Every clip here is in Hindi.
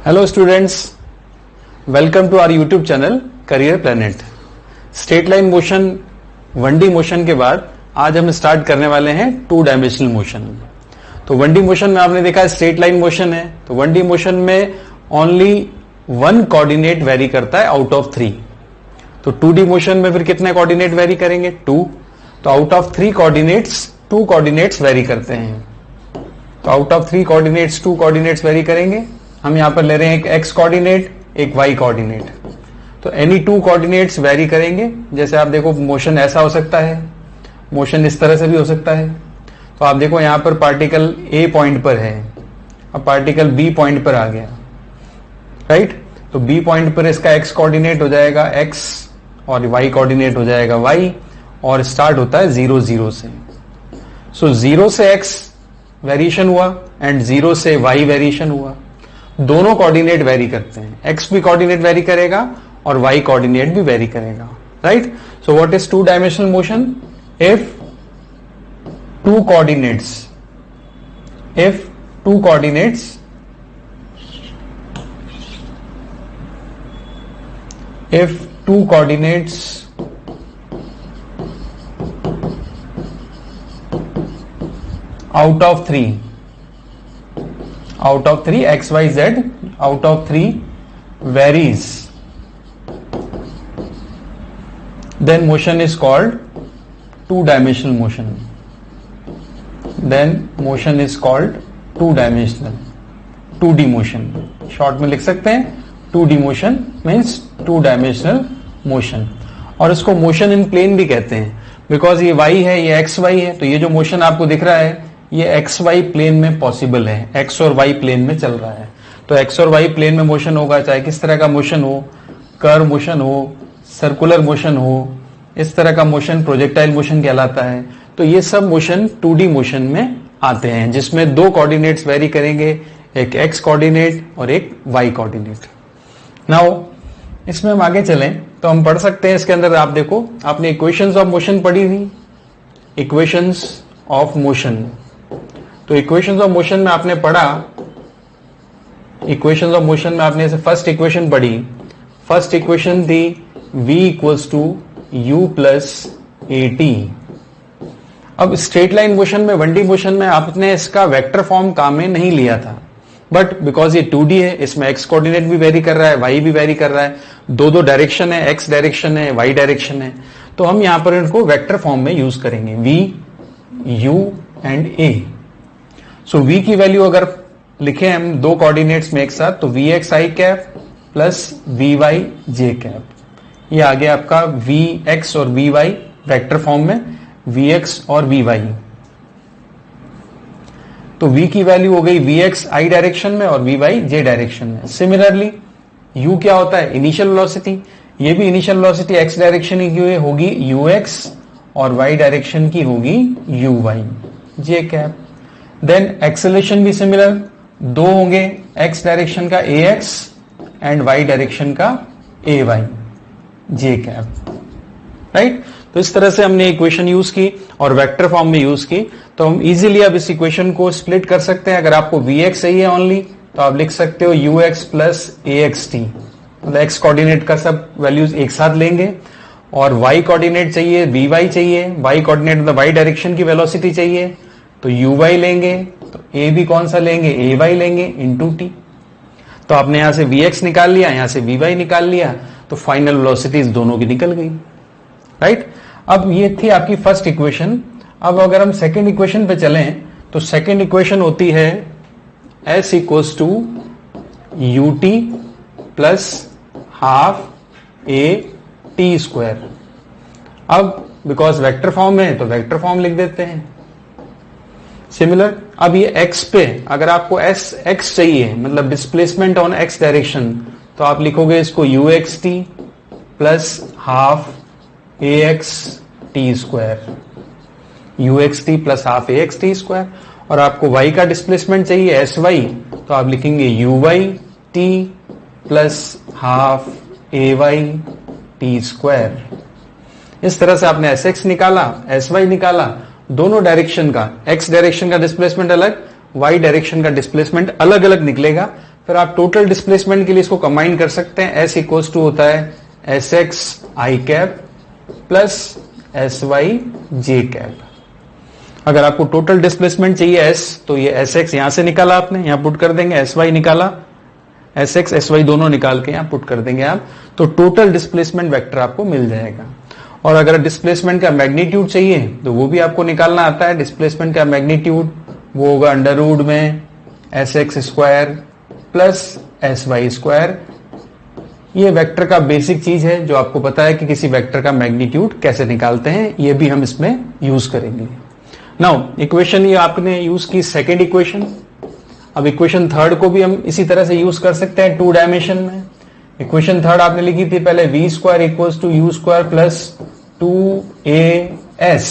Hello students, welcome to our YouTube channel career planet. Straight line motion, 1D motion के बाद आज हम स्टार्ट करने वाले हैं 2 डायमेंशनल मोशन। तो 1D मोशन में आपने देखा स्ट्रेट लाइन मोशन है, तो 1D मोशन में ओनली 1 कोऑर्डिनेट वेरी करता है आउट ऑफ 3। तो 2D मोशन में फिर कितने कोऑर्डिनेट वेरी करेंगे? 2। तो out of 3 coordinates 2 coordinates very करते हैं। तो out of 3 coordinates 2 coordinates very करेंगे। हम यहां पर ले रहे हैं एक x कोऑर्डिनेट, एक y कोऑर्डिनेट। तो एनी 2 कोऑर्डिनेट्स वेरी करेंगे। जैसे आप देखो मोशन ऐसा हो सकता है, मोशन इस तरह से भी हो सकता है। तो आप देखो यहां पर पार्टिकल A पॉइंट पर है, अब पार्टिकल B पॉइंट पर आ गया, राइट। तो B पॉइंट पर इसका x कोऑर्डिनेट हो जाएगा x और y कोऑर्डिनेट हो जाएगा y, और स्टार्ट होता है 0 0 से। सो 0 से x वेरिएशन हुआ एंड 0 से y वेरिएशन हुआ। दोनों कोऑर्डिनेट वेरी करते हैं, x भी कोऑर्डिनेट वेरी करेगा और y कोऑर्डिनेट भी वेरी करेगा, right. So what is 2 dimensional motion? If 2 coordinates out of 3 x y z out of 3 varies, then motion is called 2 dimensional motion. Then motion is called 2 dimensional 2D motion। Short में लिख सकते हैं 2D motion means 2 dimensional motion। और इसको मोशन इन प्लेन भी कहते हैं, बिकॉज ये y है, ये एक्स वाई है। तो ये जो मोशन आपको दिख रहा है ये एक्स वाई प्लेन में पॉसिबल है, एक्स और वाई प्लेन में चल रहा है। तो एक्स और वाई प्लेन में मोशन होगा, चाहे किस तरह का मोशन हो, कर्व मोशन हो, सर्कुलर मोशन हो, इस तरह का मोशन प्रोजेक्टाइल मोशन कहलाता है। तो ये सब मोशन 2D मोशन में आते हैं, जिसमें 2 कोऑर्डिनेट्स वेरी करेंगे, एक एक्स कोऑर्डिनेट और एक वाई कोऑर्डिनेट। नाउ इसमें हम आगे चलें तो हम पढ़ सकते हैं, इसके अंदर आप देखो, आपने इक्वेशंस ऑफ मोशन पढ़ी थी, इक्वेशंस ऑफ मोशन। तो इक्वेशंस ऑफ मोशन में आपने पढ़ा, इक्वेशंस ऑफ मोशन में आपने से फर्स्ट इक्वेशन पढ़ी। फर्स्ट इक्वेशन थी v equals to u plus AT। अब स्ट्रेट लाइन मोशन में, 1D मोशन में आपने इसका वेक्टर फॉर्म काम में नहीं लिया था, बट बिकॉज ये 2D है, इसमें x कोऑर्डिनेट भी वेरी कर रहा है, y भी वेरी कर रहा है, दो डायरेक्शन है, x डायरेक्शन है, y डायरेक्शन है। तो हम यहां पर इनको वेक्टर फॉर्म में यूज करेंगे, v u and a। So v की वैल्यू अगर लिखे हम 2 कोऑर्डिनेट्स में एक साथ, तो vx i cap plus vy j cap. ये आ गया आपका vx और vy वेक्टर फॉर्म में, vx और vy। तो v की वैल्यू हो गई vx i डायरेक्शन में और vy j डायरेक्शन में। सिमिलरली u क्या होता है? Initial velocity. ये भी इनिशियल वेलोसिटी x डायरेक्शन की होगी ux और y डायरेक्शन की होगी uy j cap. Then acceleration भी सिमिलर, 2 होंगे, x डायरेक्शन का ax एंड y डायरेक्शन का ay j कैप, राइट। तो इस तरह से हमने इक्वेशन यूज की और वेक्टर फॉर्म में यूज की। तो हम इजीली अब इस इक्वेशन को स्प्लिट कर सकते हैं। अगर आपको vx चाहिए ओनली, तो आप लिख सकते हो ux प्लस axt, मतलब x कोऑर्डिनेट का सब वैल्यूज एक साथ लेंगे, और y कोऑर्डिनेट चाहिए, vy चाहिए, y कोऑर्डिनेट मतलब y डायरेक्शन की वेलोसिटी चाहिए, तो uy लेंगे, तो a भी कौन सा लेंगे? ay लेंगे इंटू t। तो आपने यहां से vx निकाल लिया, यहां से vy निकाल लिया, तो फाइनल वेलोसिटीज दोनों की निकल गई, राइट। अब ये थी आपकी फर्स्ट इक्वेशन। अब अगर हम सेकेंड इक्वेशन पे चलें, तो सेकेंड इक्वेशन होती है s equals to ut plus half a t square. अब बिकॉज वेक्टर फॉर्म है तो वेक्टर फॉर्म लिख देते हैं। सिमिलर, अब ये x पे अगर आपको x चाहिए, मतलब डिस्प्लेसमेंट ऑन x डायरेक्शन, तो आप लिखोगे इसको uxt plus half ax t square, uxt plus half ax t square. और आपको y का डिस्प्लेसमेंट चाहिए sy, तो आप लिखेंगे uy t plus half ay t square. इस तरह से आपने sx निकाला, sy निकाला, दोनों डायरेक्शन का, x डायरेक्शन का डिस्प्लेसमेंट अलग, y डायरेक्शन का डिस्प्लेसमेंट अलग अलग निकलेगा, फिर आप टोटल डिस्प्लेसमेंट के लिए इसको कंबाइन कर सकते हैं। एस इक्वल्स टू होता है एस एक्स आई कैप प्लस एस वाई जे कैप। अगर आपको टोटल डिस्प्लेसमेंट चाहिए एस, तो ये एस एक्स यहां से निकाला आपने, यहां पुट कर देंगे, एस वाई निकाला, एस एक्स एस वाई दोनों निकाल के यहां पुट कर देंगे आप, तो टोटल डिस्प्लेसमेंट वेक्टर आपको मिल जाएगा। और अगर डिस्प्लेसमेंट का मैग्नीट्यूड चाहिए तो वो भी आपको निकालना आता है। डिस्प्लेसमेंट का मैग्नीट्यूड वो होगा अंडर रूट में s x square plus s y square. ये वेक्टर का बेसिक चीज है जो आपको पता है कि किसी वेक्टर का मैग्नीट्यूड कैसे निकालते हैं, ये भी हम इसमें यूज करेंगे। नाउ इक्वेशन ये आपने यूज की सेकेंड इक्वेशन। अब इक्वेशन थर्ड को भी हम इसी तरह से यूज कर सकते हैं 2 डायमेंशन में। इक्वेशन थर्ड आपने लिखी थी पहले v square equals to u square plus 2as।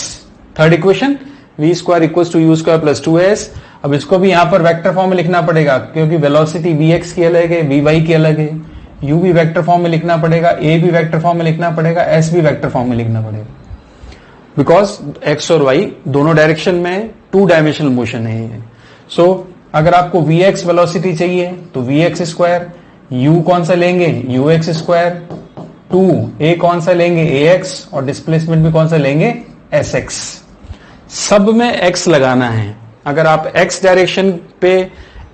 Third equation v square equals to u square plus 2as। अब इसको भी यहां पर वेक्टर फॉर्म में लिखना पड़ेगा क्योंकि वेलोसिटी vx की अलग है, vy की अलग है। u भी वेक्टर फॉर्म में लिखना पड़ेगा, a भी वेक्टर फॉर्म में लिखना पड़ेगा, s भी वेक्टर फॉर्म में लिखना पड़ेगा, बिकॉज x और y दोनों डायरेक्शन में 2 डायमेंशनल मोशन है ये। सो अगर आपको vx वेलोसिटी चाहिए तो vx स्क्वायर, u कौन सा लेंगे ux स्क्वायर, 2a कौन सा लेंगे ax, और डिस्प्लेसमेंट भी कौन सा लेंगे sx। सब में x लगाना है। अगर आप x डायरेक्शन पे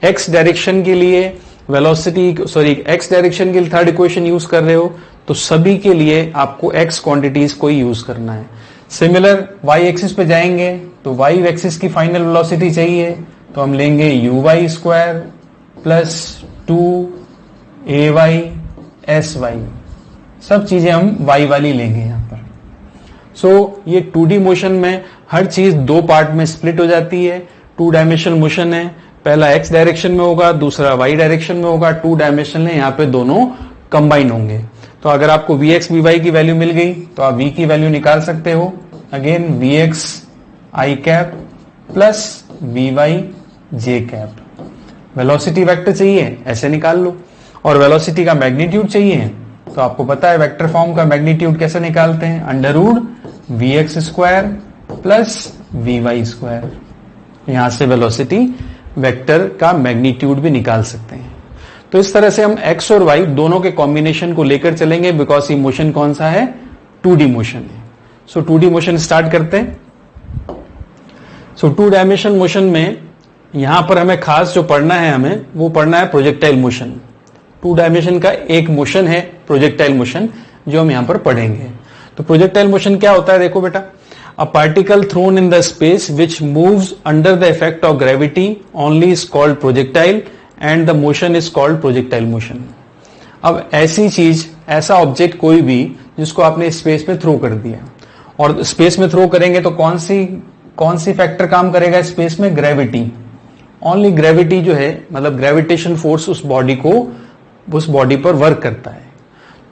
x डायरेक्शन के लिए वेलोसिटी x डायरेक्शन के लिए थर्ड इक्वेशन यूज कर रहे हो तो सभी के लिए आपको x क्वांटिटीज को ही यूज करना है। सिमिलर y एक्सिस पे जाएंगे तो y एक्सिस की फाइनल वेलोसिटी चाहिए तो हम लेंगे uy square plus 2ay sy। सब चीजें हम y वाली लेंगे यहां पर। सो ये 2D मोशन में हर चीज 2 पार्ट में स्प्लिट हो जाती है। 2 डायमेंशनल मोशन है, पहला x डायरेक्शन में होगा, दूसरा y डायरेक्शन में होगा। 2 डायमेंशनल है, यहां पे दोनों कंबाइन होंगे। तो अगर आपको vx vy की वैल्यू मिल गई तो आप v की वैल्यू निकाल सकते हो। Again vx i cap plus vy j cap. Velocity vector चाहिए ऐसे निकाल लो, और वेलोसिटी का मैग्नीट्यूड चाहिए तो आपको पता है वेक्टर फॉर्म का मैग्नीट्यूड कैसे निकालते हैं, under root vx square plus vy square. यहां से वेलोसिटी वेक्टर का मैग्नीट्यूड भी निकाल सकते हैं। तो इस तरह से हम x और y दोनों के कॉम्बिनेशन को लेकर चलेंगे, बिकॉज ये मोशन कौन सा है 2D मोशन है। सो 2D मोशन स्टार्ट करते हैं। सो 2 डायमेंशन मोशन में यहां पर हमें खास जो पढ़ना है, हमें वो पढ़ना है प्रोजेक्टाइल मोशन। 2 डायमेंशन का एक मोशन है प्रोजेक्टाइल मोशन जो हम यहां पर पढ़ेंगे। तो प्रोजेक्टाइल मोशन क्या होता है, देखो बेटा, a particle thrown in the space which moves under the effect of gravity only is called projectile and the motion is called projectile motion. अब ऐसी चीज, ऐसा ऑब्जेक्ट कोई भी जिसको आपने स्पेस में थ्रो कर दिया, और स्पेस में थ्रो करेंगे तो कौन सी फैक्टर काम करेगा स्पेस में, ग्रेविटी। ओनली ग्रेविटी जो है, मतलब ग्रेविटेशन फोर्स उस बॉडी पर वर्क करता है।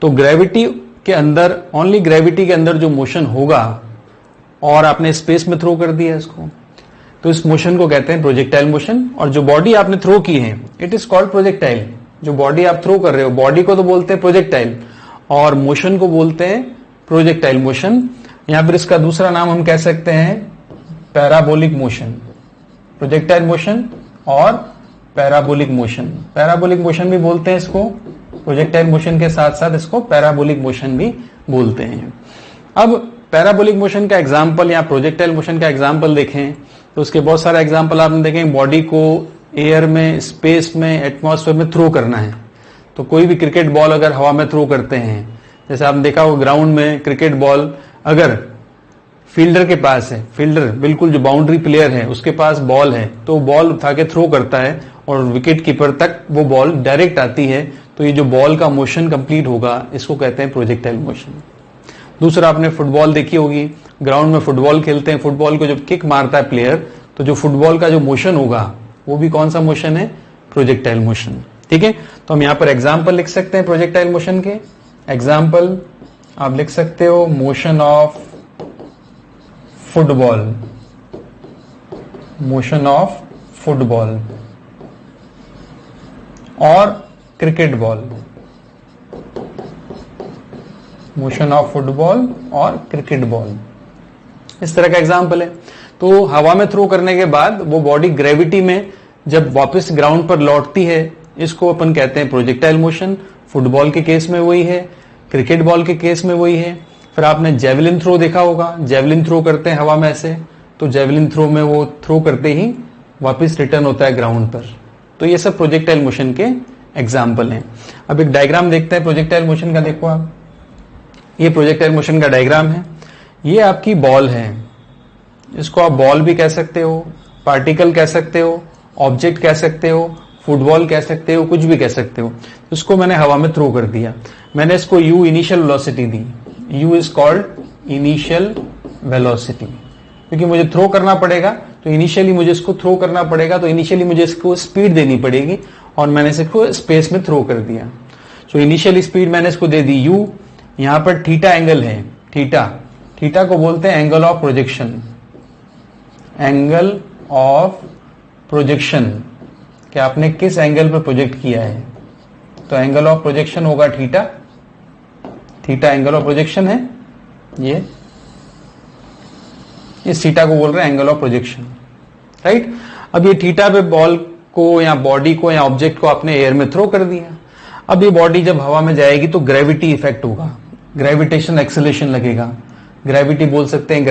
तो ग्रेविटी के अंदर, ओनली ग्रेविटी के अंदर जो मोशन होगा, और आपने स्पेस में थ्रो कर दिया इसको, तो इस मोशन को कहते हैं प्रोजेक्टाइल मोशन। और जो बॉडी आपने थ्रो की है इट इज कॉल्ड प्रोजेक्टाइल। जो बॉडी आप थ्रो कर रहे हो, बॉडी को तो बोलते हैं प्रोजेक्टाइल और मोशन को बोलते हैं प्रोजेक्टाइल मोशन। या फिर इसका दूसरा नाम हम कह सकते हैं पैराबोलिक मोशन। प्रोजेक्टाइल मोशन और पैराबोलिक मोशन, पैराबोलिक मोशन भी बोलते हैं इसको, प्रोजेक्टाइल मोशन के साथ साथ इसको पैराबोलिक मोशन भी बोलते हैं। अब पैराबोलिक मोशन का एग्जाम्पल या प्रोजेक्टाइल मोशन का एग्जाम्पल देखें तो उसके बहुत सारे एग्जाम्पल आपने देखें। बॉडी को एयर में, स्पेस में, एटमॉस्फेयर में थ्रो करना है, तो कोई भी क्रिकेट बॉल अगर हवा में थ्रो करते हैं, जैसे आपने देखा हो ग्राउंड में क्रिकेट बॉल अगर फील्डर के पास है, फील्डर बिल्कुल जो बाउंड्री प्लेयर है उसके पास बॉल है, तो बॉल उठा के थ्रो करता है और विकेट कीपर तक वो बॉल डायरेक्ट आती है, तो ये जो बॉल का मोशन कंप्लीट होगा इसको कहते हैं प्रोजेक्टाइल मोशन। दूसरा, आपने फुटबॉल देखी होगी, ग्राउंड में फुटबॉल खेलते हैं, फुटबॉल को जब किक मारता है प्लेयर, तो जो फुटबॉल का जो मोशन होगा वो भी कौन सा मोशन है, प्रोजेक्टाइल मोशन। ठीक है, तो हम यहां पर एग्जाम्पल लिख सकते हैं प्रोजेक्टाइल मोशन के। एग्जाम्पल आप लिख सकते हो, motion of football, motion of football और cricket ball, motion of football और क्रिकेट बॉल, इस तरह का एग्जाम्पल है। तो हवा में थ्रो करने के बाद वो बॉडी ग्रेविटी में जब वापस ग्राउंड पर लौटती है इसको अपन कहते हैं प्रोजेक्टाइल मोशन। फुटबॉल के केस में वही है, क्रिकेट बॉल के केस में वही है। फिर आपने जेवलिन थ्रो देखा होगा, जेवलिन थ्रो करते हैं हवा में ऐसे, तो जेवलिन थ्रो में वो थ्रो करते ही वापस रिटर्न होता है ग्राउंड पर। तो ये सब प्रोजेक्टाइल मोशन के एग्जाम्पल हैं। अब एक डायग्राम देखते हैं प्रोजेक्टाइल मोशन का। देखो आप, ये प्रोजेक्टाइल मोशन का डायग्राम है। ये आपकी बॉल है, इसको आप बॉल भी कह सकते हो, पार्टिकल कह सकते हो, ऑब्जेक्ट कह सकते हो, फुटबॉल कह सकते हो, कुछ भी कह सकते हो। इसको मैंने हवा में थ्रो कर दिया, मैंने इसको u initial velocity the. u is called initial velocity, क्योंकि मुझे थ्रो करना पड़ेगा तो इनिशियली मुझे इसको थ्रो करना पड़ेगा, तो इनिशियली मुझे इसको स्पीड देनी पड़ेगी और मैंने इसको स्पेस में थ्रो कर दिया। सो इनिशियल स्पीड मैंने इसको दे दी u। यहां पर थीटा एंगल है, थीटा को बोलते हैं angle of projection, angle of projection, कि आपने किस एंगल पर प्रोजेक्ट किया है। तो एंगल ऑफ प्रोजेक्शन होगा थीटा एंगल ऑफ प्रोजेक्शन है। ये इस थीटा को बोल रहे हैं एंगल ऑफ प्रोजेक्शन, राइट। अब ये थीटा पे बॉल को या बॉडी को या ऑब्जेक्ट को आपने एयर में थ्रो कर दिया। अब ये बॉडी जब हवा में जाएगी तो ग्रेविटी इफेक्ट होगा, ग्रेविटेशन एक्सेलेरेशन लगेगा, ग्रेविटी बोल सकते हैं,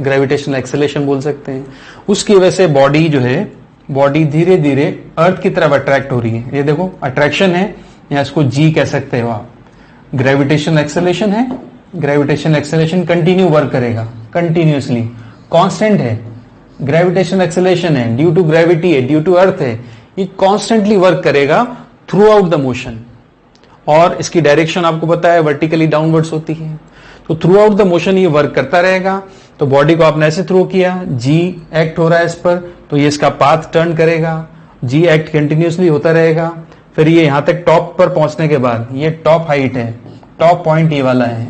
ग्रेविटेशनल एक्सेलेरेशन बोल सकते हैं। उसकी वजह से बॉडी जो है, बॉडी धीरे धीरे अर्थ की तरफ अट्रैक्ट हो रही है। ये देखो अट्रैक्शन है, या इसको जी कह सकते हो आप। ग्रेविटेशन एक्सेलेरेशन है, ग्रेविटेशन एक्सेलेरेशन कंटिन्यू वर्क करेगा, कंटिन्यूअसली कांस्टेंट है। ग्रेविटेशन एक्सेलेरेशन है, ड्यू टू ग्रेविटी है, ड्यू टू अर्थ है, ये कॉन्स्टेंटली वर्क करेगा थ्रू आउट द मोशन। और इसकी डायरेक्शन आपको पता है वर्टिकली डाउनवर्ड्स होती है, तो थ्रू आउट द मोशन ये वर्क करता रहेगा। तो बॉडी को आपने ऐसे थ्रो किया, जी एक्ट हो रहा है इस पर, तो ये इसका पाथ टर्न करेगा, जी एक्ट कंटिन्यूअसली होता रहेगा। फिर ये यहां तक टॉप पर पहुंचने के बाद, ये टॉप हाइट है, टॉप पॉइंट ये वाला है,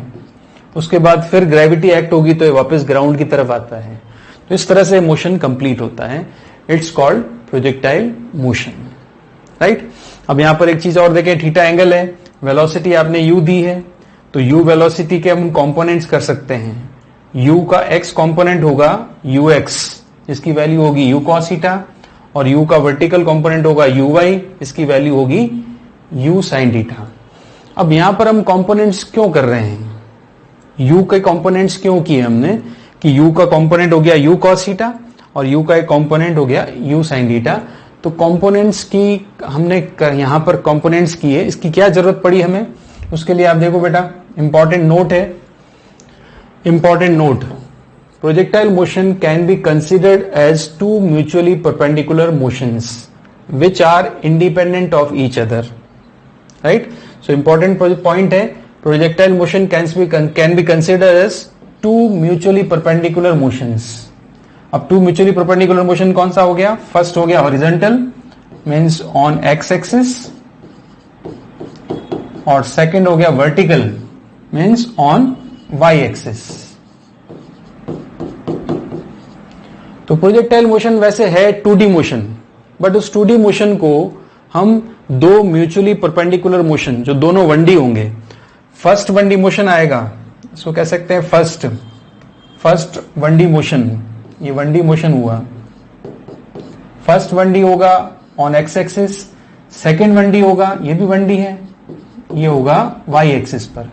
उसके बाद फिर ग्रेविटी एक्ट होगी तो ये वापस ग्राउंड की तरफ आता है। तो इस तरह से मोशन कंप्लीट होता है। It's called projectile motion, right. अब यहां पर एक चीज और देखें, थीटा एंगल है, वेलोसिटी आपने u दी है, तो u वेलोसिटी के हम कंपोनेंट्स कर सकते हैं। u का x कंपोनेंट होगा ux, इसकी वैल्यू होगी u cos थीटा, और u का वर्टिकल कंपोनेंट होगा uy, इसकी वैल्यू होगी u sin थीटा। अब यहां पर हम कंपोनेंट्स क्यों कर रहे हैं, u के कंपोनेंट्स क्यों किए हमने, कि u का कंपोनेंट हो गया u cos थीटा और u का एक कंपोनेंट हो गया u sin थीटा। तो कंपोनेंट्स की हमने यहां पर कंपोनेंट्स किए, इसकी क्या जरूरत पड़ी हमें, उसके लिए आप देखो बेटा, इंपॉर्टेंट नोट है, important note. Projectile motion can be considered as two mutually perpendicular motions which are independent of each other, right. So important point है, projectile motion can be considered as two mutually perpendicular motions. अब टू म्यूचुअली परपेंडिकुलर मोशन कौन सा हो गया, फर्स्ट हो गया horizontal, means on x axis, और सेकंड हो गया vertical, means on Y axis. तो प्रोजेक्टाइल मोशन वैसे है 2D मोशन, बट उस 2D मोशन को हम दो म्यूचुअली परपेंडिकुलर मोशन, जो दोनों 1D होंगे, फर्स्ट 1D मोशन आएगा, इसको कह सकते हैं फर्स्ट 1D मोशन। ये 1D मोशन हुआ, फर्स्ट 1D होगा on x axis, second 1D होगा, ये भी 1D है, ये होगा वाई एक्सिस पर।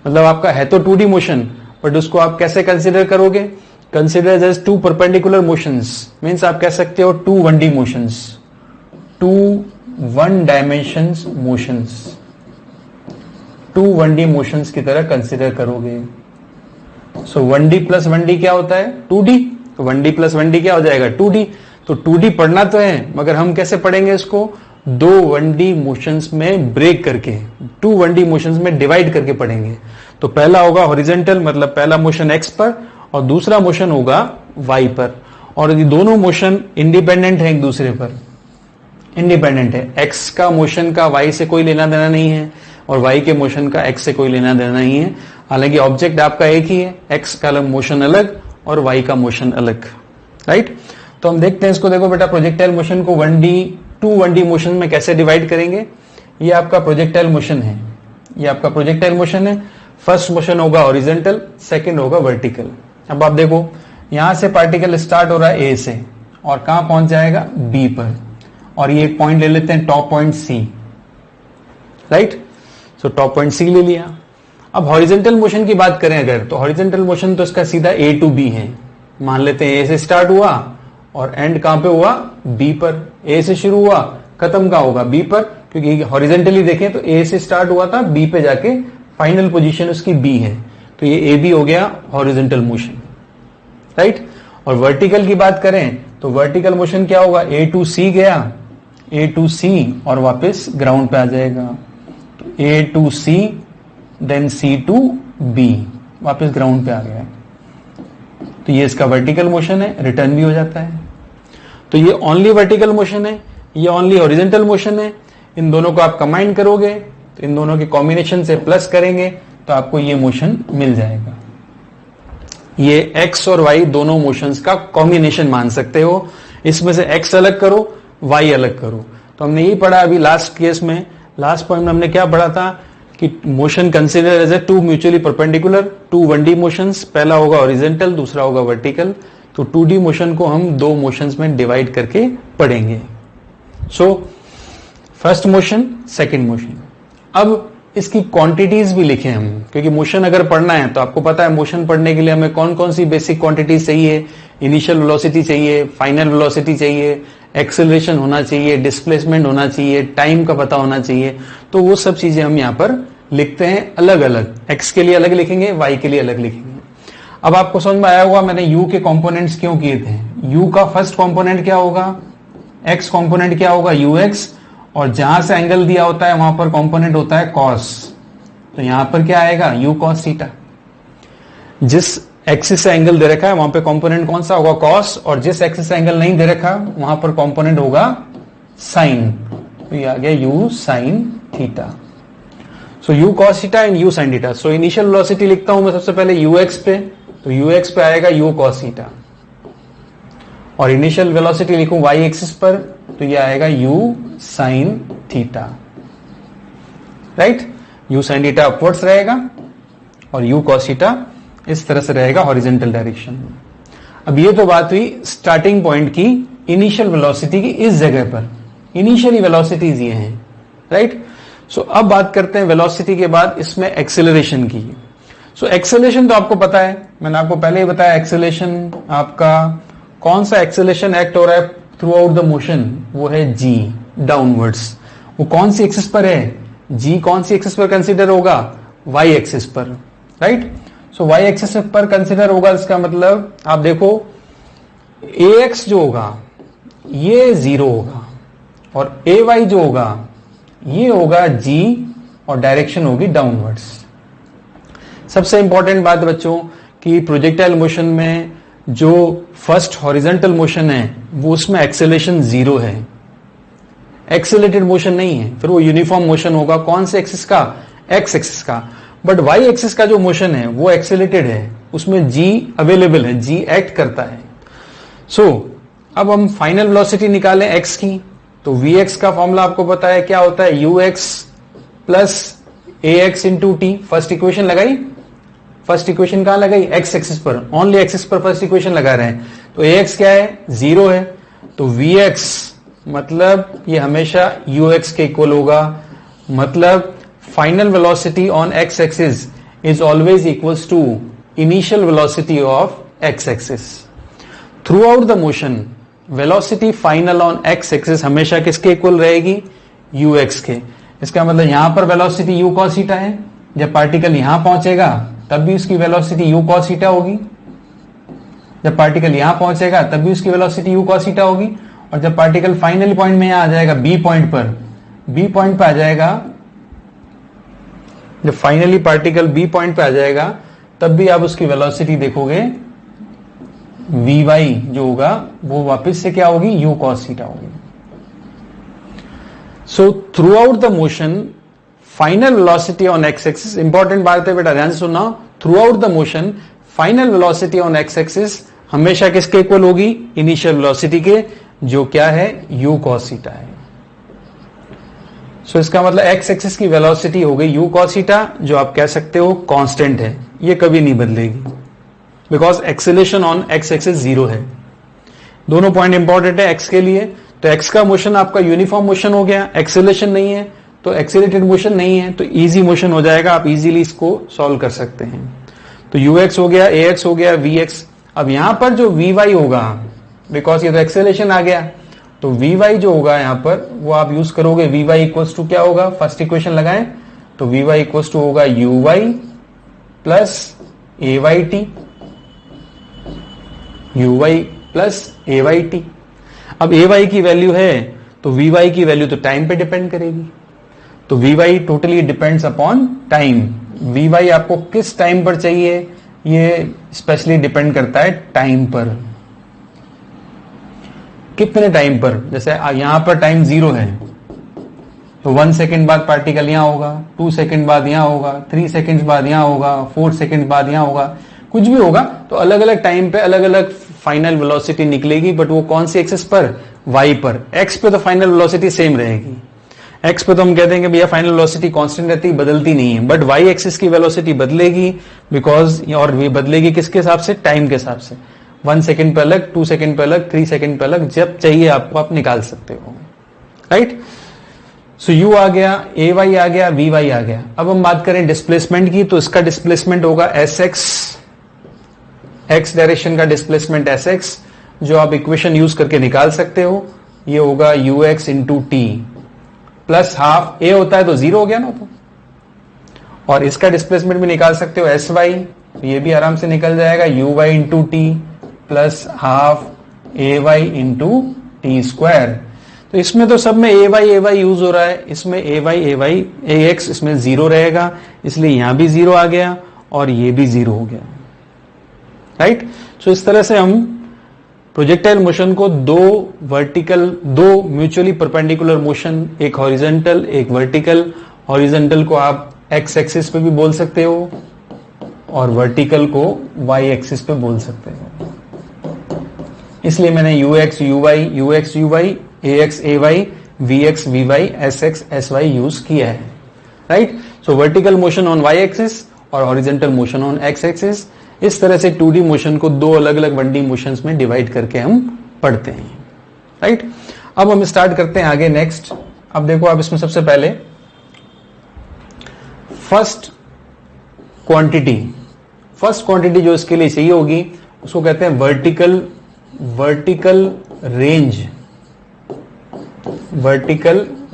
मतलब आपका है तो 2D मोशन, बट उसको आप कैसे कंसिडर करोगे, consider as two perpendicular motions, means आप कह सकते हो 2 1D motions, 2 1 dimensions motions, 2 1D motions की तरह कंसिडर करोगे। सो 1D प्लस 1D क्या होता है, 2D। तो 1D प्लस 1D क्या हो जाएगा, 2D। तो 2D पढ़ना तो है, मगर हम कैसे पढ़ेंगे इसको, 2 1D मोशंस में ब्रेक करके, 2 1D मोशंस में डिवाइड करके पढ़ेंगे। तो पहला होगा हॉरिजॉन्टल, मतलब पहला मोशन x पर, और दूसरा मोशन होगा y पर, और ये दोनों मोशन इंडिपेंडेंट है एक दूसरे पर, इंडिपेंडेंट है। x का मोशन का y से कोई लेना देना नहीं है, और y के मोशन का x से कोई लेना देना नहीं है। हालांकि ऑब्जेक्ट आपका एक ही है, x का मोशन अलग और y का मोशन अलग, राइट। तो हम देखते हैं इसको, देखो बेटा, प्रोजेक्टाइल मोशन को 2 1D मोशन में कैसे डिवाइड करेंगे। ये आपका प्रोजेक्टाइल मोशन है, ये आपका प्रोजेक्टाइल मोशन है। फर्स्ट मोशन होगा हॉरिजॉन्टल, सेकंड होगा वर्टिकल। अब आप देखो, यहां से पार्टिकल स्टार्ट हो रहा है A से, और कहां पहुंच जाएगा, B पर, और ये एक पॉइंट ले लेते हैं top point C, right. So top point C ले लिया। अब हॉरिजेंटल मोशन की बात करें अगर, तो हॉरिजेंटल मोशन तो इसका सीधा ए टू बी है। मान लेते हैं ए से स्टार्ट हुआ और एंड कहां पे हुआ, बी पर। ए से शुरू हुआ, खत्म कहां होगा, बी पर, क्योंकि हॉरिजेंटली देखें तो ए से स्टार्ट हुआ था, बी पे जाके फाइनल पोजीशन उसकी बी है, तो ये ए बी हो गया हॉरिजेंटल मोशन, राइट। और वर्टिकल की बात करें तो वर्टिकल मोशन क्या होगा, ए टू सी गया, ए टू सी और वापस ग्राउंड पे आ जाएगा, तो A to C then C to B, वापस ग्राउंड पे आ गया, तो ये इसका वर्टिकल मोशन है, रिटर्न भी हो जाता है। तो ये ओनली वर्टिकल मोशन है, ये ओनली हॉरिजेंटल मोशन है। इन दोनों को आप कंबाइन करोगे तो इन दोनों के कॉम्बिनेशन से प्लस करेंगे तो आपको ये मोशन मिल जाएगा। ये एक्स और वाई दोनों मोशंस का कॉम्बिनेशन मान सकते हो। इसमें से एक्स अलग करो, वाई अलग करो। तो हमने यही पढ़ा अभी लास्ट केस में, लास्ट पॉइंट में हमने क्या पढ़ा था कि motion consider as a two mutually perpendicular, two 1D motions, पहला होगा हॉरिजेंटल, दूसरा होगा वर्टिकल। तो 2D मोशन को हम दो मोशंस में डिवाइड करके पढ़ेंगे। So first motion, second motion. अब इसकी क्वांटिटीज भी लिखे हम, क्योंकि मोशन अगर पढ़ना है तो आपको पता है मोशन पढ़ने के लिए हमें कौन कौन सी बेसिक क्वांटिटीज चाहिए। इनिशियल वेलोसिटी चाहिए, फाइनल वेलोसिटी चाहिए, एक्सेलरेशन होना चाहिए, डिस्प्लेसमेंट होना चाहिए, टाइम का पता होना चाहिए। तो वो सब चीजें हम यहाँ पर लिखते हैं अलग अलग, एक्स के लिए अलग लिखेंगे, वाई के लिए अलग लिखेंगे। अब आपको समझ में आया होगा मैंने यू के कंपोनेंट्स क्यों किए थे। यू का फर्स्ट कंपोनेंट क्या होगा, एक्स कंपोनेंट क्या होगा, यू एक्स, और जहां से एंगल दिया होता है वहां पर कंपोनेंट होता है कॉस। तो यहां पर क्या आएगा, यू कॉस थीटा। जिस एक्सिस से एंगल दे रखा है वहां पे कंपोनेंट कौन सा होगा, कॉस, और जिस एक्सिस से एंगल नहीं दे रखा वहां पर कंपोनेंट होगा साइन। तो ये आ गया you sine theta. So you cos theta and you sine theta. So initial velocity लिखता हूं मैं सबसे पहले यू एक्स पे, तो यू एक्स पे आएगा यू कॉस थीटा, और इनिशियल वेलोसिटी लिखूं वाई एक्सिस पर, तो ये आएगा you sine theta, right. You sine theta upwards रहेगा और यू कॉस थीटा इस तरह से रहेगा हॉरिजेंटल डायरेक्शन में। अब ये तो बात हुई स्टार्टिंग पॉइंट की, इनिशियल वेलोसिटी की। इस जगह पर इनिशियली वेलोसिटीज ये हैं, राइट। सो अब बात करते हैं वेलोसिटी के बाद इसमें एक्सेलरेशन की। सो एक्सेलरेशन तो आपको पता है, मैंने आपको पहले ही बताया, एक्सेलरेशन आपका कौन सा एक्सेलरेशन एक्ट हो रहा है थ्रू आउट द मोशन, वो है जी, डाउनवर्ड्स। वो कौन सी एक्सिस पर है, जी कौन सी एक्सिस पर कंसीडर होगा, वाई एक्सिस पर, राइट। सो वाई एक्सिस पर कंसीडर होगा, इसका मतलब आप देखो ए एक्स जो होगा ये 0 होगा, और ए वाई जो होगा ये होगा जी, और डायरेक्शन होगी डाउनवर्ड्स। सबसे इंपॉर्टेंट बात बच्चों कि प्रोजेक्टाइल मोशन में जो फर्स्ट हॉरिजॉन्टल मोशन है वो उसमें एक्सेलरेशन 0 है, एक्सेलरेटेड मोशन नहीं है। फिर वो यूनिफॉर्म मोशन होगा कौन से एक्सिस का, एक्स एक्सिस का। बट वाई एक्सिस का जो मोशन है वो एक्सेलरेटेड है, उसमें जी अवेलेबल है, जी एक्ट करता है। सो अब हम फाइनल वेलोसिटी निकालें एक्स की, तो वी एक्स का फॉर्मूला आपको पता है क्या होता है, you x plus A x into T. First equation लगाई, फर्स्ट इक्वेशन कहां लगाई, एक्स एक्सिस पर, ओनली एक्सिस पर फर्स्ट इक्वेशन लगा रहे हैं। तो ए एक्स क्या है, 0 है, तो वी एक्स मतलब ये हमेशा यू एक्स के इक्वल होगा। मतलब final velocity on x axis is always equals to initial velocity of x axis. Throughout the motion velocity final on x axis हमेशा किसके इक्वल रहेगी, यू एक्स के। इसका मतलब यहां पर वेलोसिटी यू कॉस थीटा है, जब पार्टिकल यहां पहुंचेगा तब भी उसकी वेलोसिटी यू कॉस थीटा होगी, जब पार्टिकल यहां पहुंचेगा तब भी उसकी वेलोसिटी यू कॉस थीटा होगी, और जब पार्टिकल फाइनल पॉइंट में यहां आ जाएगा बी पॉइंट पर, बी पॉइंट पे आ जाएगा, जब फाइनली पार्टिकल बी पॉइंट पे आ जाएगा तब भी आप उसकी वेलोसिटी देखोगे वी वाई जो होगा वो वापस से क्या होगी, यू कॉस थीटा होगी। So through out the motion final velocity on x axis, important बात है बेटा ध्यान से सुनना, through out the motion final velocity on x axis हमेशा किसके इक्वल होगी, इनिशियल वेलोसिटी के, जो क्या है, यू कॉस थीटा है। सो इसका मतलब एक्स एक्सिस की वेलोसिटी हो गई यू कॉस थीटा, जो आप कह सकते हो कांस्टेंट है, ये कभी नहीं बदलेगी, because acceleration on x axis 0 है। दोनों पॉइंट इंपॉर्टेंट है एक्स के लिए, तो x का मोशन आपका यूनिफॉर्म मोशन हो गया, एक्सेलरेशन नहीं है तो एक्सेलरेटेड मोशन नहीं है, तो इजी मोशन हो जाएगा, आप इजीली इसको सॉल्व कर सकते हैं। तो ux हो गया, ax हो गया, vx। अब यहां पर जो vy होगा, बिकॉज ये तो एक्सेलरेशन आ गया, तो vy जो होगा यहां पर वो आप यूज करोगे, vy इक्वल्स टू क्या होगा, फर्स्ट इक्वेशन लगाएं तो vy इक्वल्स टू होगा uy plus ayt, uy plus ayt। अब ay की वैल्यू है तो vy की वैल्यू तो टाइम पे डिपेंड करेगी, तो vy totally depends upon time. vy आपको किस टाइम पर चाहिए, ये स्पेशली डिपेंड करता है टाइम पर, कितने टाइम पर। जैसे यहां पर टाइम 0 है तो 1 सेकेंड बाद पार्टिकल यहां होगा, 2 सेकेंड बाद यहां होगा, 3 सेकेंड बाद यहां होगा, 4 सेकेंड बाद यहां होगा, कुछ भी होगा। तो अलग अलग टाइम पे अलग अलग फाइनल वेलोसिटी निकलेगी, बट वो कौन सी एक्सिस पर, y पर। x पे तो फाइनल वेलोसिटी सेम रहेगी, x पे तो हम कहते हैं कि भैया फाइनल वेलोसिटी कांस्टेंट रहती है, बदलती नहीं है, बट y एक्सिस की वेलोसिटी बदलेगी, बिकॉज और ये बदलेगी किसके हिसाब से, टाइम के हिसाब से। 1 सेकेंड पे अलग, 2 सेकेंड पे अलग, 3 सेकेंड पे अलग, जब चाहिए आपको आप निकाल सकते हो, राइट। सो u आ गया, ay आ गया, vy आ गया। अब हम बात करें डिस्प्लेसमेंट की, तो इसका डिस्प्लेसमेंट होगा sx, x डायरेक्शन का डिस्प्लेसमेंट sx, जो आप इक्वेशन यूज करके निकाल सकते हो। ये होगा ux into T plus half, a होता है तो 0 हो गया ना, तो और इसका डिस्प्लेसमेंट भी निकाल सकते हो sy, तो ये भी आराम से निकल जाएगा, uy into T plus half ay into T square. तो इसमें तो सब में ay यूज हो रहा है, इसमें ay ax इसमें 0 रहेगा, इसलिए यहां भी 0 आ गया और ये भी 0 हो गया, राइट। सो इस तरह से हम प्रोजेक्टाइल मोशन को दो म्यूचुअली परपेंडिकुलर मोशन, एक हॉरिजॉन्टल एक वर्टिकल, हॉरिजॉन्टल को आप x एक्सिस पे भी बोल सकते हो और वर्टिकल को y एक्सिस पे बोल सकते हो। इसलिए मैंने ux uy ax ay vx vy sx sy use किया है, right. So vertical motion on y axis और horizontal motion on x axis. इस तरह से 2D मोशन को दो अलग अलग 1D मोशंस में डिवाइड करके हम पढ़ते हैं, राइट। अब हम स्टार्ट करते हैं आगे नेक्स्ट। अब देखो, आप इसमें सबसे पहले फर्स्ट क्वांटिटी जो इसके लिए चाहिए होगी उसको कहते हैं वर्टिकल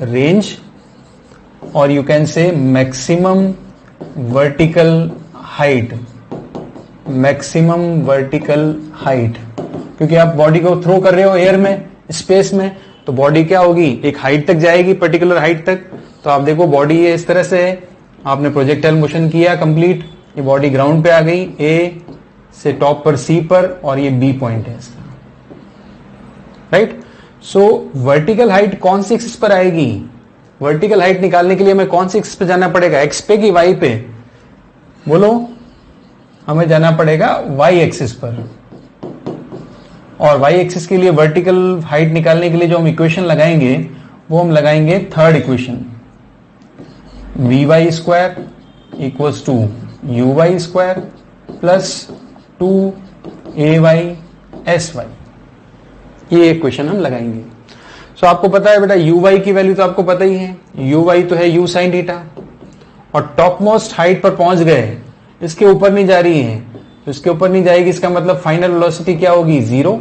रेंज, और you can say maximum vertical height, क्योंकि आप बॉडी को थ्रो कर रहे हो एयर में, स्पेस में, तो बॉडी क्या होगी, एक हाइट तक जाएगी, पर्टिकुलर हाइट तक। तो आप देखो बॉडी ये इस तरह से है, आपने प्रोजेक्टाइल मोशन किया कंप्लीट, ये बॉडी ग्राउंड पे आ गई, ए से टॉप पर सी पर, और ये बी पॉइंट है इसका, राइट। सो वर्टिकल हाइट कौन सी एक्सिस पर आएगी, वर्टिकल हाइट निकालने के लिए हमें कौन सी एक्सिस पे जाना पड़ेगा, एक्स पे कि वाई पे, बोलो। हमें जाना पड़ेगा y एक्सिस पर, और y एक्सिस के लिए वर्टिकल हाइट निकालने के लिए जो हम इक्वेशन लगाएंगे वो हम लगाएंगे third equation, vy square equals to uy square plus 2ay sy, ये इक्वेशन हम लगाएंगे। सो आपको पता है बेटा uy की वैल्यू तो आपको पता ही है, uy तो है u sin थीटा, और टॉप मोस्ट हाइट पर पहुंच गए, इसके ऊपर नहीं जा रही है, तो इसके ऊपर नहीं जाएगी, इसका मतलब फाइनल वेलोसिटी क्या होगी, 0।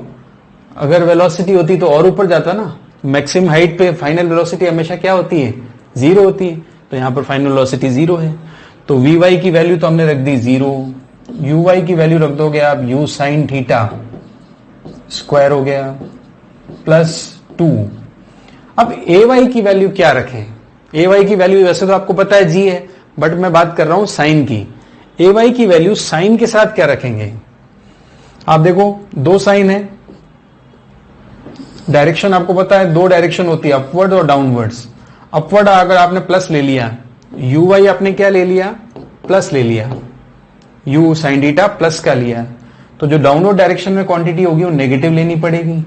अगर वेलोसिटी होती तो और ऊपर जाता ना, मैक्सिमम हाइट पे फाइनल वेलोसिटी हमेशा क्या होती है, 0 होती है, तो यहां पर फाइनल वेलोसिटी 0 है। तो vy की वैल्यू तो हमने रख दी 0, uy की वैल्यू रख दोगे आप u sin थीटा स्क्वायर हो गया प्लस 2। अब ay की वैल्यू क्या रखें, ay की वैल्यू वैसे तो आपको पता है g है, बट मैं बात कर रहा हूं साइन की। ay की वैल्यू साइन के साथ क्या रखेंगे, आप देखो दो साइन है, डायरेक्शन आपको पता है, दो डायरेक्शन होती है, अपवर्ड और डाउनवर्ड्स। अपवर्ड अगर आपने प्लस ले लिया, uy आपने क्या ले लिया, प्लस ले लिया, u sin थीटा प्लस का लिया, तो जो डाउनवर्ड डायरेक्शन में क्वांटिटी होगी वो नेगेटिव लेनी पड़ेगी,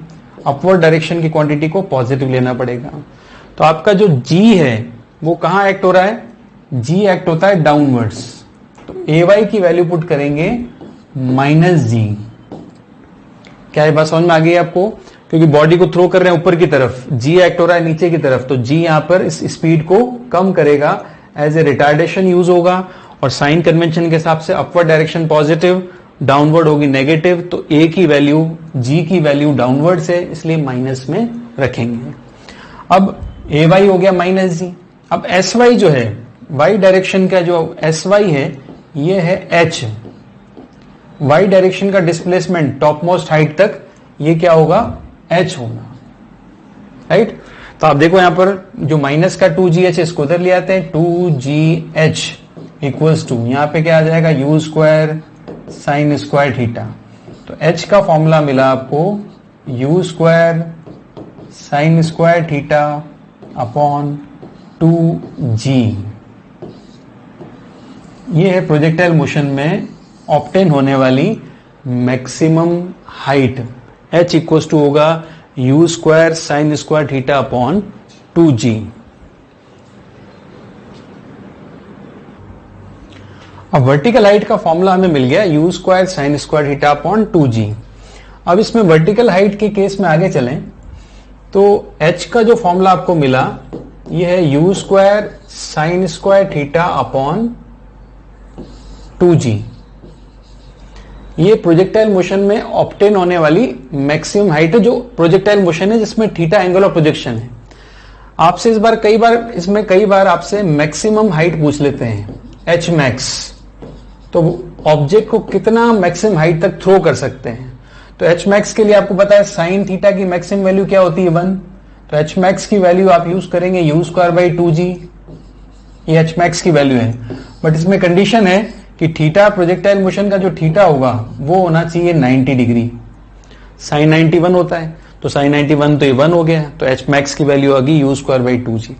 अपवर्ड डायरेक्शन की क्वांटिटी को पॉजिटिव लेना पड़ेगा। तो आपका जो g है वो कहां एक्ट हो रहा है, g एक्ट होता है डाउनवर्ड्स, तो ay की वैल्यू पुट करेंगे -g। क्या ये बात समझ में आ गई आपको, क्योंकि बॉडी को थ्रो कर रहे हैं ऊपर की तरफ, जी एक्ट हो रहा है नीचे की तरफ, तो जी यहां पर इस स्पीड को कम करेगा, एज ए रिटार्डेशन यूज होगा। और साइन कन्वेंशन के हिसाब से अपवर्ड डायरेक्शन पॉजिटिव, डाउनवर्ड होगी नेगेटिव, तो ए की वैल्यू, जी की वैल्यू डाउनवर्ड से, इसलिए माइनस में रखेंगे। अब ए वाई हो गया माइनस जी। अब एस वाई जो है, वाई डायरेक्शन का जो एस वाई है, ये है एच, वाई डायरेक्शन का डिस्प्लेसमेंट टॉप मोस्ट हाइट तक, ये क्या होगा, एच होगा, राइट। तो आप देखो यहां पर जो माइनस का 2gh इसको उधर ले आते हैं, 2gh इक्वल्स टू, यहां पे क्या आ जाएगा, U square sine square theta. तो h का फॉर्मूला मिला आपको U square sine square theta upon 2g। ये है प्रोजेक्टाइल मोशन में ऑब्टेन होने वाली maximum height. h equals to होगा you square sine square theta upon 2g। अब वर्टिकल हाइट का फॉर्मूला हमें मिल गया U square sine square theta upon 2g। अब इसमें वर्टिकल हाइट के केस में आगे चलें तो h का जो फॉर्मूला आपको मिला ये है u square sine square theta upon 2g। ये प्रोजेक्टाइल मोशन में ऑब्टेन होने वाली मैक्सिमम हाइट है, जो प्रोजेक्टाइल मोशन है जिसमें थीटा एंगल ऑफ प्रोजेक्शन है। आपसे इस बार कई बार आपसे मैक्सिमम हाइट पूछ लेते हैं, एच मैक्स, तो ऑब्जेक्ट को कितना मैक्सिमम हाइट तक थ्रो कर सकते हैं। तो एच मैक्स के लिए आपको पता है साइन थीटा की मैक्सिमम वैल्यू क्या होती है, 1। तो एच मैक्स की वैल्यू आप यूज करेंगे यू स्क्वायर बाई 2g, ये एच मैक्स की वैल्यू है। बट इसमें कंडीशन है कि थीटा, प्रोजेक्टाइल मोशन का जो थीटा होगा वो होना चाहिए 90 डिग्री। साइन 91 होता है, तो साइन 91 तो ये 1 हो गया, तो एच मैक्स की वैल्यू आ गई you square by 2g।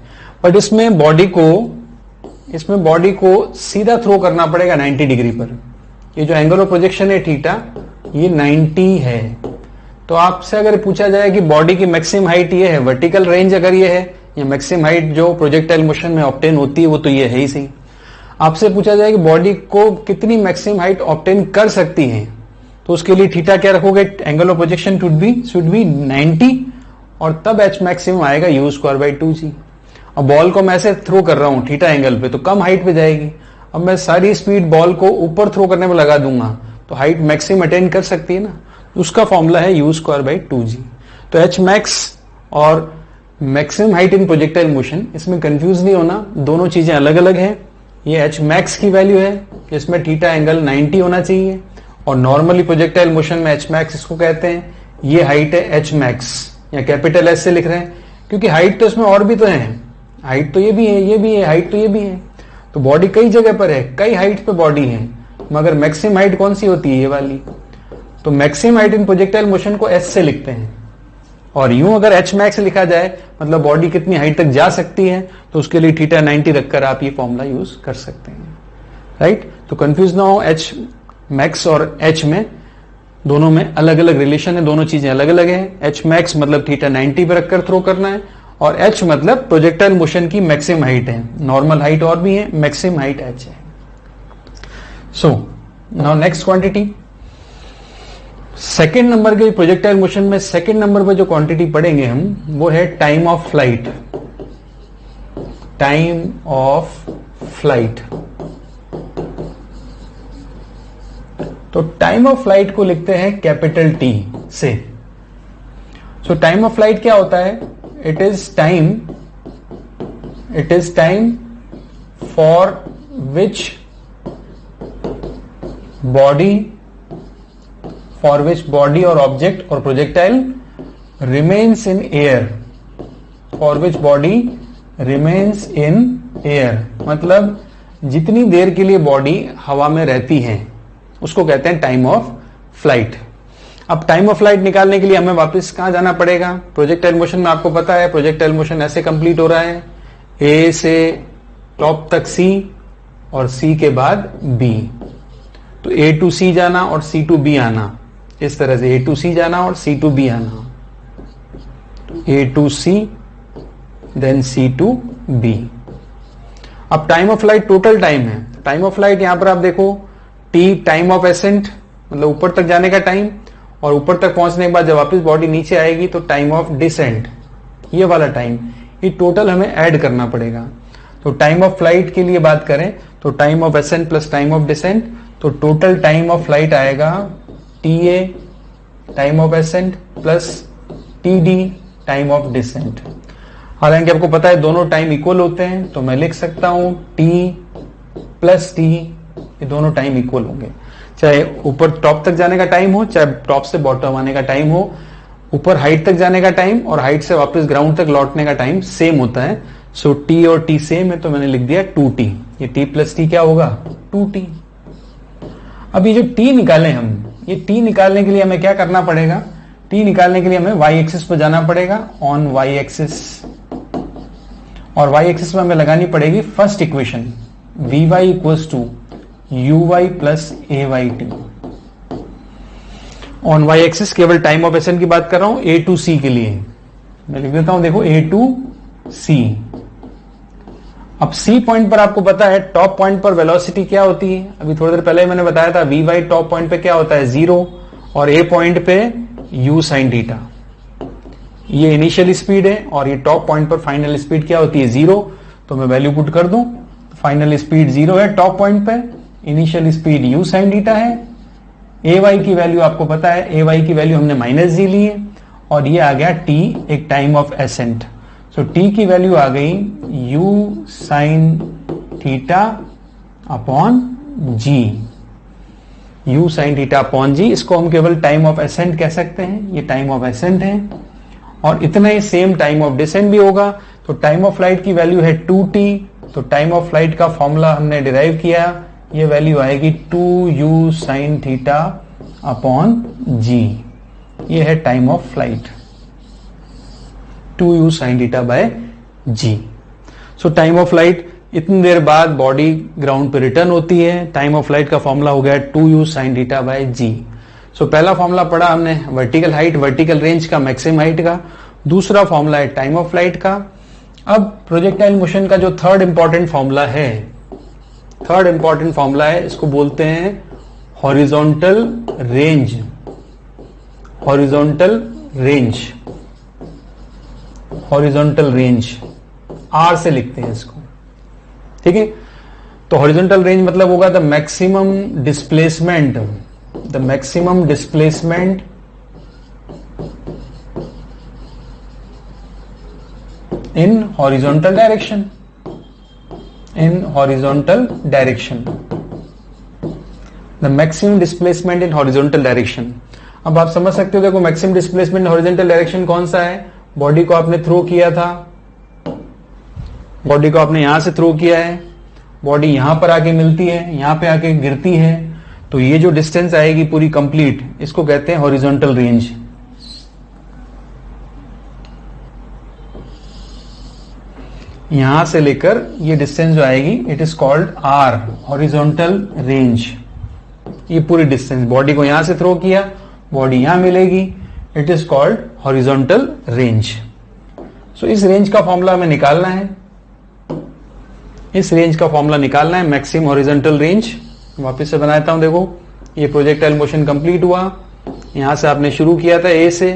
But इसमें बॉडी को सीधा थ्रो करना पड़ेगा 90 डिग्री पर। ये जो एंगल ऑफ प्रोजेक्शन है थीटा, ये 90 है। तो आपसे अगर पूछा जाए कि बॉडी की मैक्सिमम हाइट ये है, वर्टिकल रेंज अगर ये है, या मैक्सिमम हाइट जो प्रोजेक्टाइल मोशन में ऑब्टेन होती है वो तो ये है ही सही। आपसे पूछा जाए कि बॉडी को कितनी मैक्सिमम हाइट ऑब्टेन कर सकती है, तो उसके लिए थीटा क्या रखोगे, angle of projection should be 90, और तब एच मैक्सिमम आएगा यू स्क्वायर बाई 2g। अब बॉल को मैं ऐसे थ्रो कर रहा हूं थीटा एंगल पे, तो कम हाइट पे जाएगी। अब मैं सारी स्पीड बॉल को ऊपर थ्रो करने में लगा दूंगा, तो हाइट मैक्सिमम अटेन कर सकती है ना। उसका फॉर्मूला है यू स्क्वायर बाई 2g। तो एच मैक्स और maximum height in projectile motion, इसमें कंफ्यूज नहीं होना, दोनों चीजें अलग अलग है। ये एच मैक्स की वैल्यू है कि इसमें थीटा एंगल 90 होना चाहिए, और नॉर्मली प्रोजेक्टाइल मोशन में एच मैक्स इसको कहते हैं। ये हाइट है एच मैक्स, या कैपिटल एस से लिख रहे हैं, क्योंकि हाइट तो इसमें और भी तो है, हाइट तो ये भी है, ये भी है, हाइट तो ये भी है। तो बॉडी कई जगह पर है, कई हाइट पे बॉडी है, मगर मैक्सिमम हाइट कौन सी होती है, ये वाली। तो maximum height in projectile motion को एस से लिखते हैं, और यूं अगर एच मैक्स लिखा जाए मतलब बॉडी कितनी हाइट तक जा सकती है, तो उसके लिए थीटा 90 रखकर आप ये फॉर्मूला यूज कर सकते हैं, राइट। तो कंफ्यूज ना हो, एच मैक्स और एच में दोनों में अलग अलग रिलेशन है, दोनों चीजें अलग अलग है। एच मैक्स मतलब थीटा 90 पे रखकर थ्रो करना है, और एच मतलब प्रोजेक्टाइल मोशन की मैक्सिमम हाइट है। नॉर्मल हाइट और भी है, मैक्सिमम हाइट एच है। So now next quantity, second number के प्रोजेक्टाइल मोशन में सेकेंड नंबर पर जो क्वांटिटी पढ़ेंगे हम, वो है time of flight. Time of flight, तो टाइम ऑफ फ्लाइट को लिखते हैं कैपिटल टी से। सो टाइम ऑफ फ्लाइट क्या होता है, it is time for which body or object or projectile remains in air, for which body remains in air, मतलब जितनी देर के लिए बॉडी हवा में रहती है उसको कहते हैं टाइम ऑफ फ्लाइट। अब टाइम ऑफ फ्लाइट निकालने के लिए हमें वापस कहां जाना पड़ेगा, प्रोजेक्टाइल मोशन में आपको पता है प्रोजेक्टाइल मोशन ऐसे कंप्लीट हो रहा है, ए से टॉप तक सी और सी के बाद बी। तो ए टू सी जाना और सी टू बी आना, इस तरह से ए टू सी जाना और सी टू बी आना, A to C then C to B. अब time of flight total time है। टाइम ऑफ फ्लाइट यहां पर आप देखो, टी टाइम ऑफ एसेंट मतलब ऊपर तक जाने का टाइम, और ऊपर तक पहुंचने के बाद जब वापस बॉडी नीचे आएगी तो टाइम ऑफ डिसेंट, ये वाला टाइम, ये टोटल हमें ऐड करना पड़ेगा। तो टाइम ऑफ फ्लाइट के लिए बात करें तो time of ascent plus time of descent, तो टोटल टाइम ऑफ फ्लाइट आएगा TA time of ascent plus TD time of descent. हालांकि आपको पता है दोनों टाइम इक्वल होते हैं, तो मैं लिख सकता हूं T प्लस T, ये दोनों टाइम इक्वल होंगे। चाहे ऊपर टॉप तक जाने का टाइम हो, चाहे टॉप से बॉटम आने का टाइम हो, ऊपर हाइट तक जाने का टाइम और हाइट से वापस ग्राउंड तक लौटने का टाइम सेम होता है। सो T और T सेम है, तो मैंने लिख दिया 2T। ये T प्लस T क्या होगा? 2T। अब ये जो T निकाले हम, ये T निकालने के लिए हमें क्या करना पड़ेगा? T निकालने के लिए हमें y एक्सिस पर जाना पड़ेगा, ऑन y एक्सिस, और y एक्सिस में हमें लगानी पड़ेगी first equation Vy equals to uy plus AyT। On y axis केवल टाइम ऑफ एसेंट की बात कर रहा हूं, A टू C के लिए मैं लिख देता हूं, देखो A टू C। अब C पॉइंट पर आपको पता है टॉप पॉइंट पर वेलोसिटी क्या होती है, अभी थोड़ी देर पहले मैंने बताया था Vy टॉप पॉइंट पे क्या होता है? 0, और A पॉइंट पे u साइन थीटा। ये इनिशियल स्पीड है और ये टॉप पॉइंट पर फाइनल स्पीड क्या होती है? 0। तो मैं वैल्यू पुट कर दूं, फाइनल स्पीड 0 है टॉप पॉइंट पे, initial speed u sine theta है। Ay की वैल्यू आपको पता है, Ay की वैल्यू हमने -g ली है, और ये आ गया T, एक time of accent. So T की वैल्यू आ गई u sine theta upon g, u sine theta upon g। इसको हम केवल टाइम ऑफ एसेंट कह सकते हैं, ये टाइम ऑफ एसेंट है, और इतना ही सेम टाइम ऑफ डिसेंट भी होगा। तो टाइम ऑफ फ्लाइट की वैल्यू है 2T, तो टाइम ऑफ फ्लाइट का फॉर्मूला हमने डिराइव किया, ये वैल्यू आएगी 2u sine theta upon g। ये है time of flight, 2u sine theta by g। So time of flight, इतनी देर बाद बॉडी ग्राउंड पे रिटर्न होती है, टाइम ऑफ फ्लाइट का फॉर्मूला हो गया 2u sine theta by g। सो पहला फॉर्मूला पढ़ा हमने वर्टिकल हाइट, वर्टिकल रेंज का, मैक्सिमम हाइट का। दूसरा फॉर्मूला है टाइम ऑफ फ्लाइट का। अब प्रोजेक्टाइल मोशन का जो थर्ड इंपॉर्टेंट फॉर्मूला है, थर्ड इंपॉर्टेंट फॉर्मूला है, इसको बोलते हैं horizontal range. Horizontal range, horizontal range R से लिखते हैं इसको, ठीक है। तो हॉरिजॉन्टल रेंज मतलब होगा the maximum displacement, the maximum displacement in horizontal direction, in horizontal direction, the maximum displacement in horizontal direction। अब आप समझ सकते हो, देखो मैक्सिमम डिस्प्लेसमेंट हॉरिजॉन्टल डायरेक्शन कौन सा है? बॉडी को आपने थ्रो किया था, बॉडी को आपने यहां से थ्रो किया है, बॉडी यहां पर आके मिलती है, यहां पे आके गिरती है, तो ये जो डिस्टेंस आएगी पूरी कंप्लीट, इसको कहते हैं हॉरिजॉन्टल रेंज। यहां से लेकर ये डिस्टेंस जो आएगी, it is called R, horizontal range. ये पूरी डिस्टेंस, बॉडी को यहां से थ्रो किया, बॉडी यहां मिलेगी, it is called horizontal range. So इस रेंज का फॉर्मूला हमें निकालना है, इस रेंज का फॉर्मूला निकालना है, मैक्सिमम हॉरिजॉन्टल रेंज। वापस से बनाता हूं, देखो ये प्रोजेक्टाइल मोशन कंप्लीट हुआ, यहां से आपने शुरू किया था A से,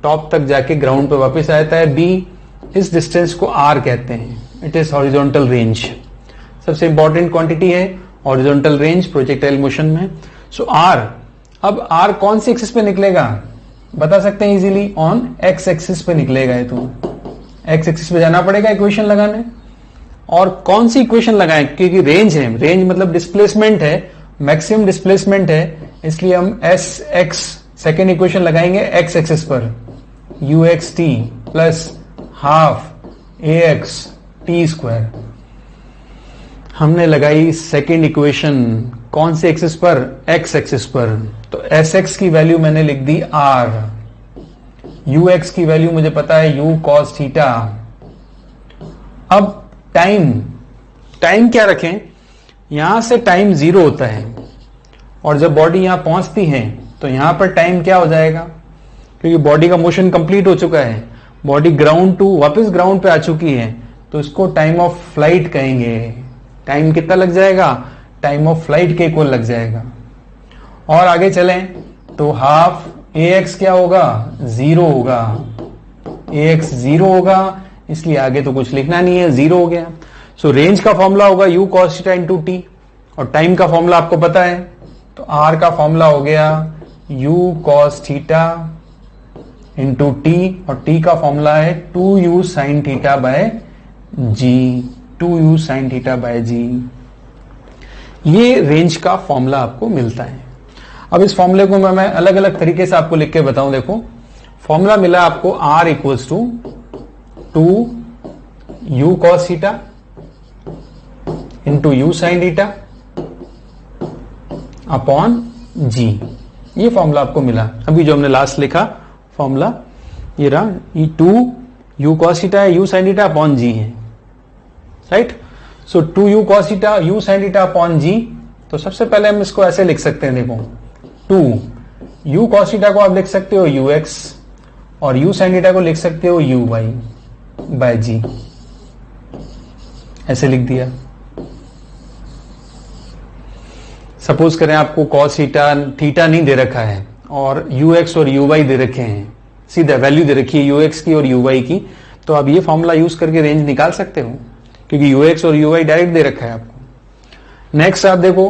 टॉप तक जाके ग्राउंड पे वापस आता है B, इस डिस्टेंस को R कहते हैं, इट इज हॉरिजॉन्टल रेंज। सबसे इंपॉर्टेंट क्वांटिटी है हॉरिजॉन्टल रेंज प्रोजेक्टाइल मोशन में। सो R, अब R कौन सी एक्सिस पे निकलेगा? बता सकते हैं इजीली, ऑन X एक्सिस पे निकलेगा। ये तो X एक्सिस पे जाना पड़ेगा इक्वेशन लगाने, और कौन सी इक्वेशन लगाएं? क्योंकि रेंज है, रेंज मतलब डिस्प्लेसमेंट है, मैक्सिमम डिस्प्लेसमेंट है, इसलिए हम SX सेकेंड इक्वेशन लगाएंगे X एक्सिस पर, UXT plus half AX T square. हमने लगाई सेकेंड इक्वेशन कौन से एक्सिस पर? X एक्सिस पर। तो SX की वैल्यू मैंने लिख दी R, UX की वैल्यू मुझे पता है U cos थीटा। अब टाइम, टाइम क्या रखें? यहां से टाइम 0 होता है, और जब बॉडी यहां पहुंचती है तो यहां पर टाइम क्या हो जाएगा? क्योंकि बॉडी का मोशन कंप्लीट हो चुका है, बॉडी ग्राउंड टू वापस ग्राउंड पे आ चुकी है, तो इसको टाइम ऑफ फ्लाइट कहेंगे। टाइम कितना लग जाएगा? टाइम ऑफ फ्लाइट के इक्वल लग जाएगा। और आगे चलें तो हाफ AX क्या होगा, 0 होगा, AX 0 होगा, इसलिए आगे तो कुछ लिखना नहीं है, 0 हो गया। सो रेंज का फॉर्मूला होगा u cos theta into T, और टाइम का फॉर्मूला आपको पता है, तो R का फॉर्मूला हो गया u cos theta into T, और टी का फॉर्मूला है 2u sin theta by G, 2u sin theta by जी। ये रेंज का फॉर्मूला आपको मिलता है। अब इस फॉर्मूले को मैं अलग अलग तरीके से आपको लिख के बताऊं। देखो फॉर्मूला मिला आपको R equals to 2u cos theta into u sin theta upon G. ये फॉर्मूला आपको मिला। अभी जो हमने लास्ट लिखा फॉर्मूला ये रहा, 2u cos थीटा है, u sin theta upon G है, right. So 2u cos theta, u sin theta upon G. तो सबसे पहले हम इसको ऐसे लिख सकते हैं, देखो 2u cos थीटा को आप लिख सकते हो ux, और u sin थीटा को लिख सकते हो uy बाय जी, ऐसे लिख दिया। सपोज करें आपको cos थीटा नहीं दे रखा है और ux और uy दे रखे हैं, सीधा वैल्यू दे रखी है ux की और uy की, तो आप ये फॉर्मूला यूज करके रेंज निकाल सकते हो, क्योंकि ux और uy डायरेक्ट दे रखा है आपको। नेक्स्ट आप देखो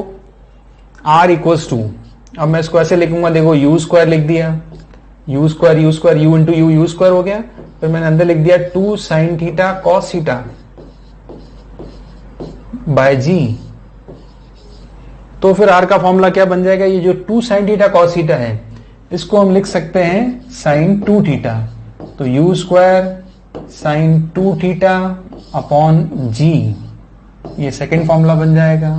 r इक्वल्स टू, अब मैं इसको ऐसे लिखूंगा, देखो u स्क्वायर लिख दिया, u square u into u square हो गया, फिर मैंने अंदर लिख दिया 2 sin theta cos theta by जी। तो फिर r का फॉर्मूला क्या बन जाएगा, ये जो 2 sin थीटा cos थीटा है इसको हम लिख सकते हैं sin 2 थीटा, तो u square sin 2 theta upon G, ये सेकेंड फॉर्मूला बन जाएगा।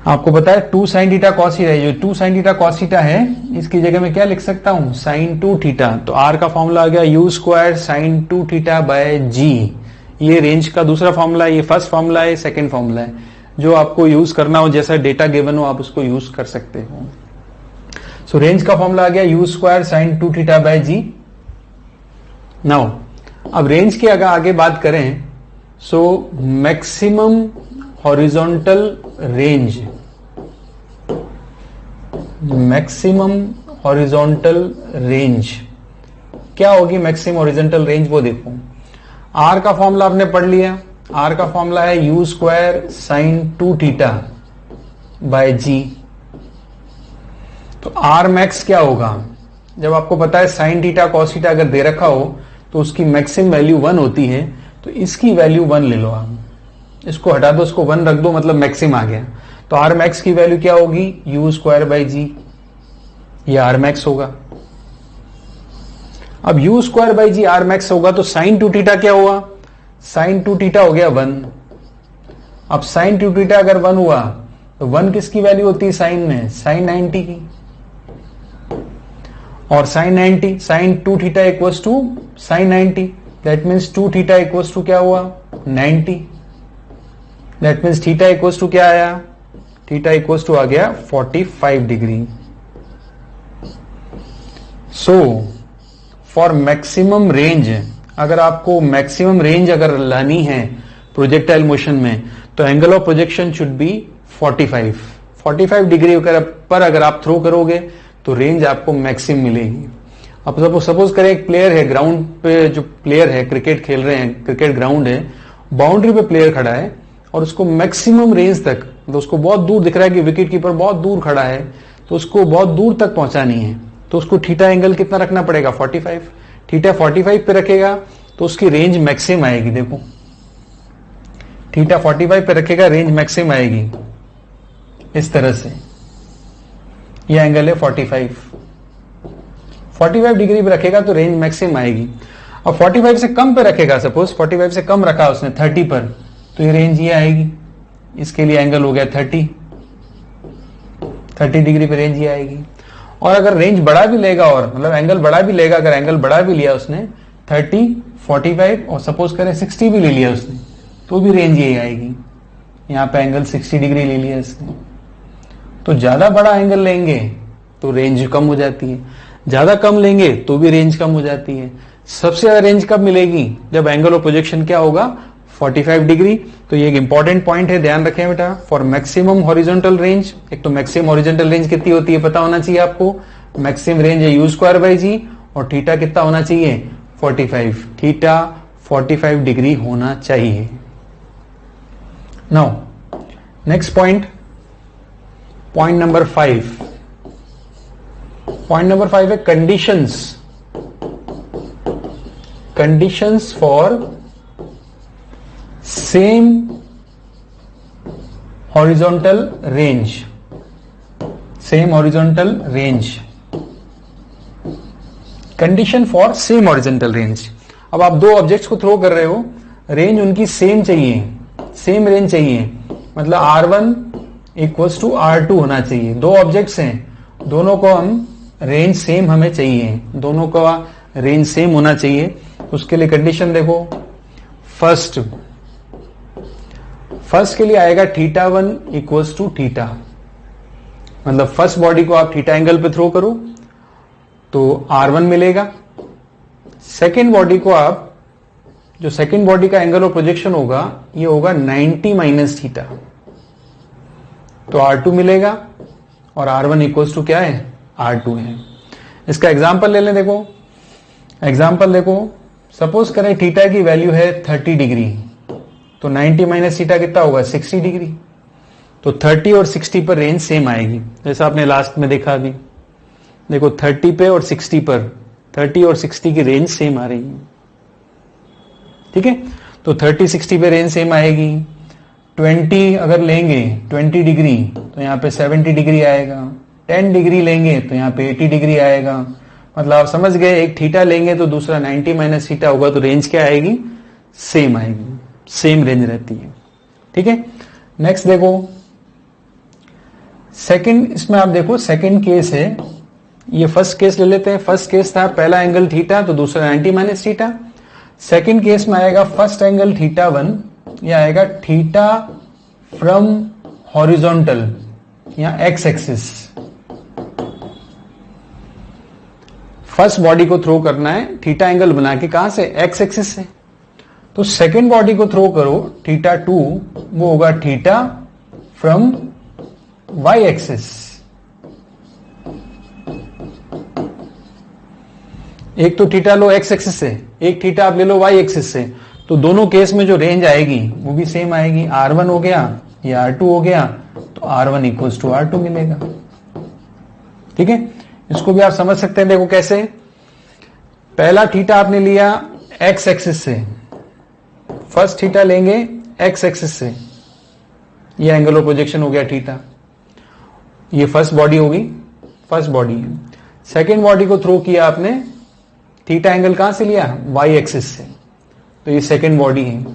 आपको पता है 2 sin थीटा cos थीटा, जो 2 sin थीटा cos थीटा है इसकी जगह में क्या लिख सकता हूं, sin 2 थीटा, तो r का फॉर्मूला आ गया u square sin 2 theta by जी। ये रेंज का दूसरा फॉर्मूला है, ये फर्स्ट फॉर्मूला है, सेकेंड फॉर्मूला है। जो आपको यूज करना हो, जैसा डेटा गिवन हो आप उसको यूज कर सकते हो। सो रेंज का फॉर्मूला आ गया u square sin 2 theta by g. Now अब रेंज की अगर आगे बात करें, so maximum horizontal range, maximum horizontal range क्या होगी, मैक्सिमम हॉरिजॉन्टल रेंज वो देखो। R का फॉर्मूला आपने पढ़ लिया, R का फॉर्मूला है u square sin 2 theta by जी। तो R मैक्स क्या होगा, जब आपको पता है sin थीटा cos थीटा अगर दे रखा हो तो उसकी मैक्सिमम वैल्यू 1 होती है, तो इसकी वैल्यू 1 ले लो आप, इसको हटा दो, उसको 1 रख दो, मतलब मैक्सिमम आ गया। तो R मैक्स की वैल्यू क्या होगी, u स्क्वायर बाय जी, ये R मैक्स होगा। अब u square by g R max होगा, तो sin 2 थीटा क्या हुआ, sin 2 थीटा हो गया 1। अब sin 2 थीटा अगर 1 हुआ तो 1 किसकी वैल्यू होती है साइन में, sin 90 की, और sin 2 theta equals to sin 90, that means 2 theta equals to क्या हुआ 90, that means theta equals to क्या आया, थीटा इक्वल्स टू आ गया 45 degree. So for maximum range, अगर आपको मैक्सिमम रेंज अगर लानी है प्रोजेक्टाइल मोशन में, तो angle of projection should be 45 degree पर अगर आप थ्रो करोगे तो रेंज आपको मैक्सिमम मिलेगी। अब सपोज करें एक प्लेयर है ग्राउंड पे, जो प्लेयर है क्रिकेट खेल रहे हैं, क्रिकेट ग्राउंड है, बाउंड्री पे प्लेयर खड़ा है और उसको मैक्सिमम रेंज तक, तो उसको बहुत दूर दिख रहा है कि विकेट कीपर बहुत दूर खड़ा है, तो उसको बहुत दूर तक पहुंचानी है, तो उसको थीटा एंगल कितना रखना पड़ेगा 45, थीटा 45 पे रखेगा तो उसकी रेंज मैक्सिमम आएगी। देखो थीटा 45 पे रखेगा, रेंज मैक्सिमम आएगी इस तरह से, यह एंगल है 45 डिग्री पे रखेगा तो रेंज मैक्सिमम आएगी। और 45 से कम पे रखेगा, सपोज 45 से कम रखा उसने 30 पर, तो ये रेंज ये आएगी, इसके लिए एंगल हो गया 30 डिग्री पे रेंज ये आएगी। और अगर रेंज बढ़ा भी लेगा, और मतलब एंगल बढ़ा भी लेगा, अगर एंगल बढ़ा भी लिया उसने 30, 45 और सपोज करें 60 भी ले लिया उसने, तो भी रेंज यही आएगी। यहां पे एंगल 60 डिग्री ले लिया इसने, तो ज्यादा बड़ा एंगल लेंगे तो रेंज कम हो जाती है, ज्यादा कम लेंगे तो भी रेंज कम हो जाती है। सबसे ज्यादा रेंज कब मिलेगी, जब एंगल ऑफ प्रोजेक्शन क्या होगा 45 डिग्री। तो ये एक इंपॉर्टेंट पॉइंट है, ध्यान रखें बेटा। फॉर मैक्सिमम हॉरिजॉन्टल रेंज, एक तो मैक्सिमम हॉरिजॉन्टल रेंज कितनी होती है पता होना चाहिए आपको। मैक्सिमम रेंज है यू स्क्वायर बाई जी, और थीटा कितना होना चाहिए 45, थीटा 45 डिग्री होना चाहिए। Now next point, point number 5। Point number 5 है conditions for same horizontal range, same horizontal range, condition for same horizontal range. अब आप दो ऑब्जेक्ट्स को थ्रो कर रहे हो, रेंज उनकी सेम चाहिए, सेम रेंज चाहिए, मतलब R1 इक्वल्स टू R2 होना चाहिए। दो ऑब्जेक्ट्स हैं, दोनों को हम रेंज सेम हमें चाहिए, दोनों का रेंज सेम होना चाहिए। उसके लिए कंडीशन देखो, फर्स्ट के लिए आएगा θ1 इक्वल्स टू थीटा, मतलब फर्स्ट बॉडी को आप थीटा एंगल पे थ्रो करो तो R1 मिलेगा। सेकेंड बॉडी को आप, जो सेकेंड बॉडी का एंगल ऑफ प्रोजेक्शन होगा ये होगा 90 माइनस थीटा, तो R2 मिलेगा, और R1 इक्वल्स टू क्या है R2 है। इसका एग्जांपल ले लें, देखो एग्जांपल देखो, सपोज करें थीटा की वैल्यू है 30 डिग्री, तो 90 माइनस थीटा कितना होगा 60 डिग्री, तो 30 और 60 पर रेंज सेम आएगी, जैसा आपने लास्ट में देखा अभी। देखो 30 पे और 60 पर, 30 और 60 की रेंज सेम आ रही है, ठीक है। तो 30 60 पे रेंज सेम आएगी। 20 अगर लेंगे 20 डिग्री तो यहाँ पे 70 डिग्री आएगा, 10 डिग्री लेंगे तो यहाँ पे 80 डिग्री आएगा। मतलब आप समझ गए, एक थीटा लेंगे तो दूसरा 90 माइनस थीटा होगा, तो रेंज क्या आएगी सेम आएगी, सेम रेंज रहती है, ठीक है। नेक्स्ट देखो सेकंड, इसमें आप देखो सेकंड केस है, ये फर्स्ट केस ले लेते हैं। फर्स्ट केस था पहला एंगल थीटा तो दूसरा 90 माइनस थीटा। सेकंड केस में आएगा फर्स्ट एंगल θ1, ये आएगा थीटा फ्रॉम हॉरिजॉन्टल या एक्स एक्सिस। फर्स्ट बॉडी को थ्रो करना है थीटा एंगल बना के, कहां से एक्स एक्सिस से। तो सेकंड बॉडी को थ्रो करो θ2, वो होगा थीटा फ्रॉम वाई एक्सिस। एक तो थीटा लो एक्स एक्सिस से, एक थीटा आप ले लो वाई एक्सिस से, तो दोनों केस में जो रेंज आएगी वो भी सेम आएगी। R1 हो गया या R2 हो गया, तो R1 इक्वल्स टू R2 मिलेगा, ठीक है। इसको भी आप समझ सकते हैं, देखो कैसे। पहला थीटा आपने लिया एक्स एक्सिस से, फर्स्ट थीटा लेंगे एक्स एक्सिस से, ये एंगल ऑफ प्रोजेक्शन हो गया थीटा, ये फर्स्ट बॉडी होगी, फर्स्ट बॉडी है। सेकेंड बॉडी को थ्रो किया आपने, थीटा एंगल कहां से लिया वाई एक्सिस से, तो ये सेकेंड बॉडी है।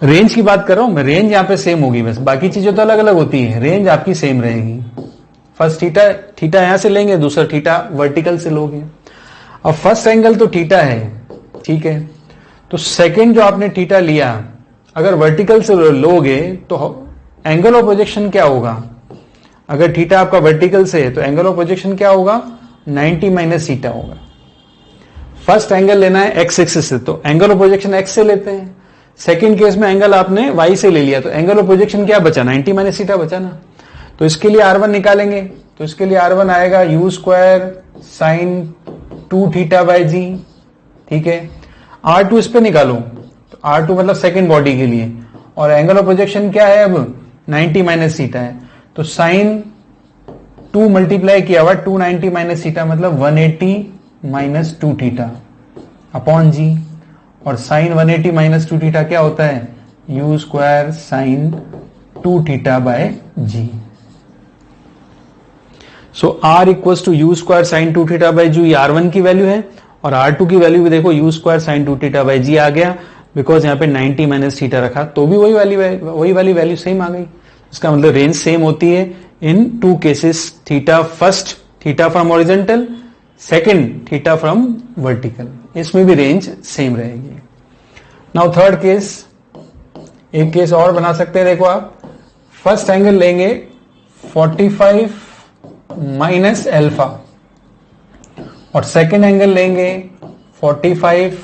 रेंज की बात कर रहा हूं मैं, रेंज यहां पे सेम होगी, बस बाकी चीजें तो अलग अलग होती है, रेंज आपकी सेम रहेगी। फर्स्ट थीटा यहां से लेंगे, दूसरा थीटा वर्टिकल से लोगे। अब फर्स्ट एंगल तो थीटा है, ठीक है, तो सेकेंड जो आपने थीटा लिया अगर वर्टिकल से लोगे तो एंगल ऑफ प्रोजेक्शन क्या होगा। अगर थीटा आपका वर्टिकल से है तो एंगल ऑफ प्रोजेक्शन क्या होगा 90 माइनस थीटा होगा। फर्स्ट एंगल लेना है एक्स एक्सिस से, तो एंगल ऑफ प्रोजेक्शन एक्स से लेते हैं। सेकंड केस में एंगल आपने वाई से ले लिया, तो एंगल ऑफ प्रोजेक्शन क्या बचा 90 माइनस थीटा बचा ना। तो इसके लिए R1 निकालेंगे, तो इसके लिए R1 आएगा u square sine 2 theta by g, ठीक है। R2 इस पे निकालो, तो R2 मतलब सेकेंड बॉडी के लिए, और एंगल ऑफ प्रोजेक्शन क्या है अब 90 माइनस थीटा है, तो साइन 2 मल्टीप्लाई किया हुआ 290 माइनस थीटा मतलब 180 माइनस 2 थीटा अपॉन जी, और साइन 180 माइनस 2 थीटा क्या होता है u square sine 2 theta by g. So R equals to u square sine 2 theta by जी, ये R1 की वैल्यू है, और R2 की वैल्यू भी देखो u square sine 2 theta by g आ गया, बिकॉज यहाँ पे 90 माइनस थीटा रखा, तो भी वही वाली वैल्यू सेम आ गई। इसका मतलब रेंज सेम होती है in two cases, theta first theta from horizontal, second theta from vertical, इसमें भी रेंज सेम रहेगी। नाउ थर्ड केस, एक केस और बना सकते हैं, देखो आप फर्स्ट एंगल लेंगे 45 माइनस अल्फा, और सेकेंड एंगल लेंगे 45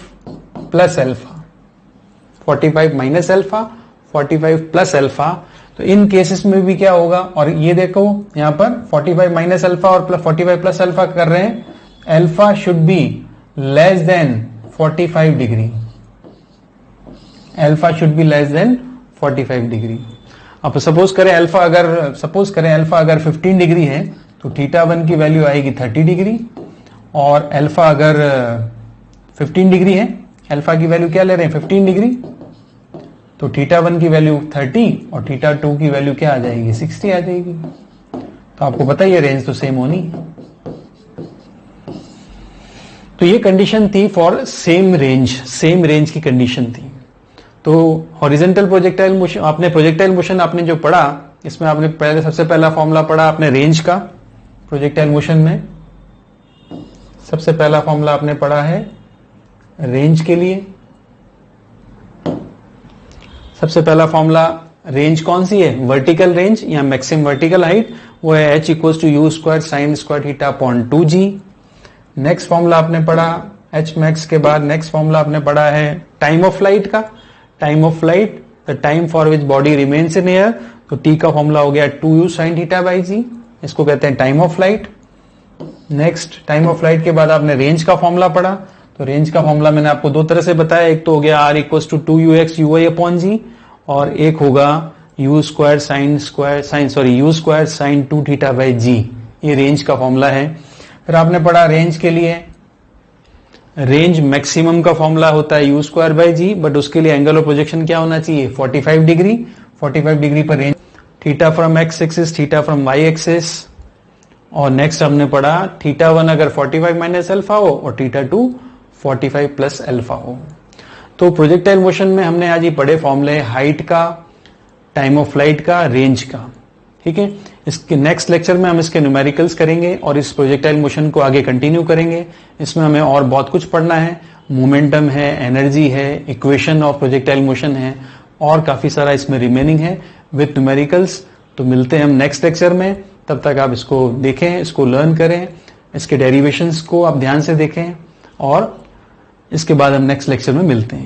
plus alpha. 45 minus alpha, 45 plus alpha. तो इन केसेस में भी क्या होगा, और ये देखो यहां पर 45 माइनस अल्फा और 45 प्लस अल्फा कर रहे हैं, alpha should be less than 45 degree, alpha should be less than 45 degree. अब सपोज करें अल्फा अगर 15 डिग्री है तो थीटा 1 की वैल्यू आएगी 30 डिग्री, और अल्फा अगर 15 डिग्री है, अल्फा की वैल्यू क्या ले रहे हैं 15 डिग्री, तो थीटा 1 की वैल्यू 30 और थीटा 2 की वैल्यू क्या आ जाएगी 60 आ जाएगी। तो आपको पता ही है रेंज तो सेम होनी है। तो ये कंडीशन थी फॉर सेम रेंज की कंडीशन थी। तो हॉरिजॉन्टल प्रोजेक्टाइल मोशन, आपने प्रोजेक्टाइल मोशन आपने जो पढ़ा, इसमें आपने सबसे पहला फॉर्मूला पढ़ा आपने रेंज का। प्रोजेक्टाइल मोशन में सबसे पहला फॉर्मूला आपने पढ़ा है रेंज के लिए। सबसे पहला फॉर्मूला रेंज कौन सी है, वर्टिकल रेंज या मैक्सिमम वर्टिकल हाइट, वो है h equal to u square sine square theta upon 2g। Next formula आपने पढ़ा h मैक्स के बाद नेक्स्ट फॉर्मूला आपने पढ़ा है टाइम ऑफ फ्लाइट का। Time of flight, the time for which body remains in air, तो t का फॉर्मूला हो गया 2u साइन थीटा बाई जी, इसको कहते हैं time of flight. Next time of flight के बाद आपने रेंज का फॉर्मूला पढ़ा। तो रेंज का फॉर्मूला मैंने आपको दो तरह से बताया, एक तो हो गया r equal to 2ux ui upon g, और एक होगा you square sine 2 theta by g. ये रेंज का फॉर्मूला है। फिर आपने पढ़ा रेंज के लिए, रेंज मैक्सिमम का फॉर्मूला होता है u square by g, but उसके लिए एंगल ऑफ प्रोजेक्शन क्या होना चाहिए 45 डिग्री। 45 डिग्री पर range, theta from x axis, theta from y axis. और नेक्स्ट हमने पढ़ा थीटा 1 अगर 45 माइनस अल्फा हो और थीटा 2 45 प्लस अल्फा हो। तो प्रोजेक्टाइल मोशन में हमने आज ही पढ़े फॉर्मूले हाइट का, टाइम ऑफ फ्लाइट का, रेंज का। ठीक है, इसके नेक्स्ट लेक्चर में हम इसके न्यूमेरिकल्स करेंगे और इस प्रोजेक्टाइल मोशन को आगे कंटिन्यू करेंगे। इसमें हमें और बहुत कुछ पढ़ना है, मोमेंटम है, एनर्जी है, इक्वेशन ऑफ प्रोजेक्टाइल मोशन है, और काफी सारा इसमें रिमेनिंग है विद न्यूमेरिकल्स। तो मिलते हैं हम नेक्स्ट लेक्चर में, तब तक आप इसको देखें, इसको लर्न करें, इसके डेरिवेशंस को आप ध्यान से देखें, और इसके बाद हम नेक्स्ट लेक्चर में मिलते हैं।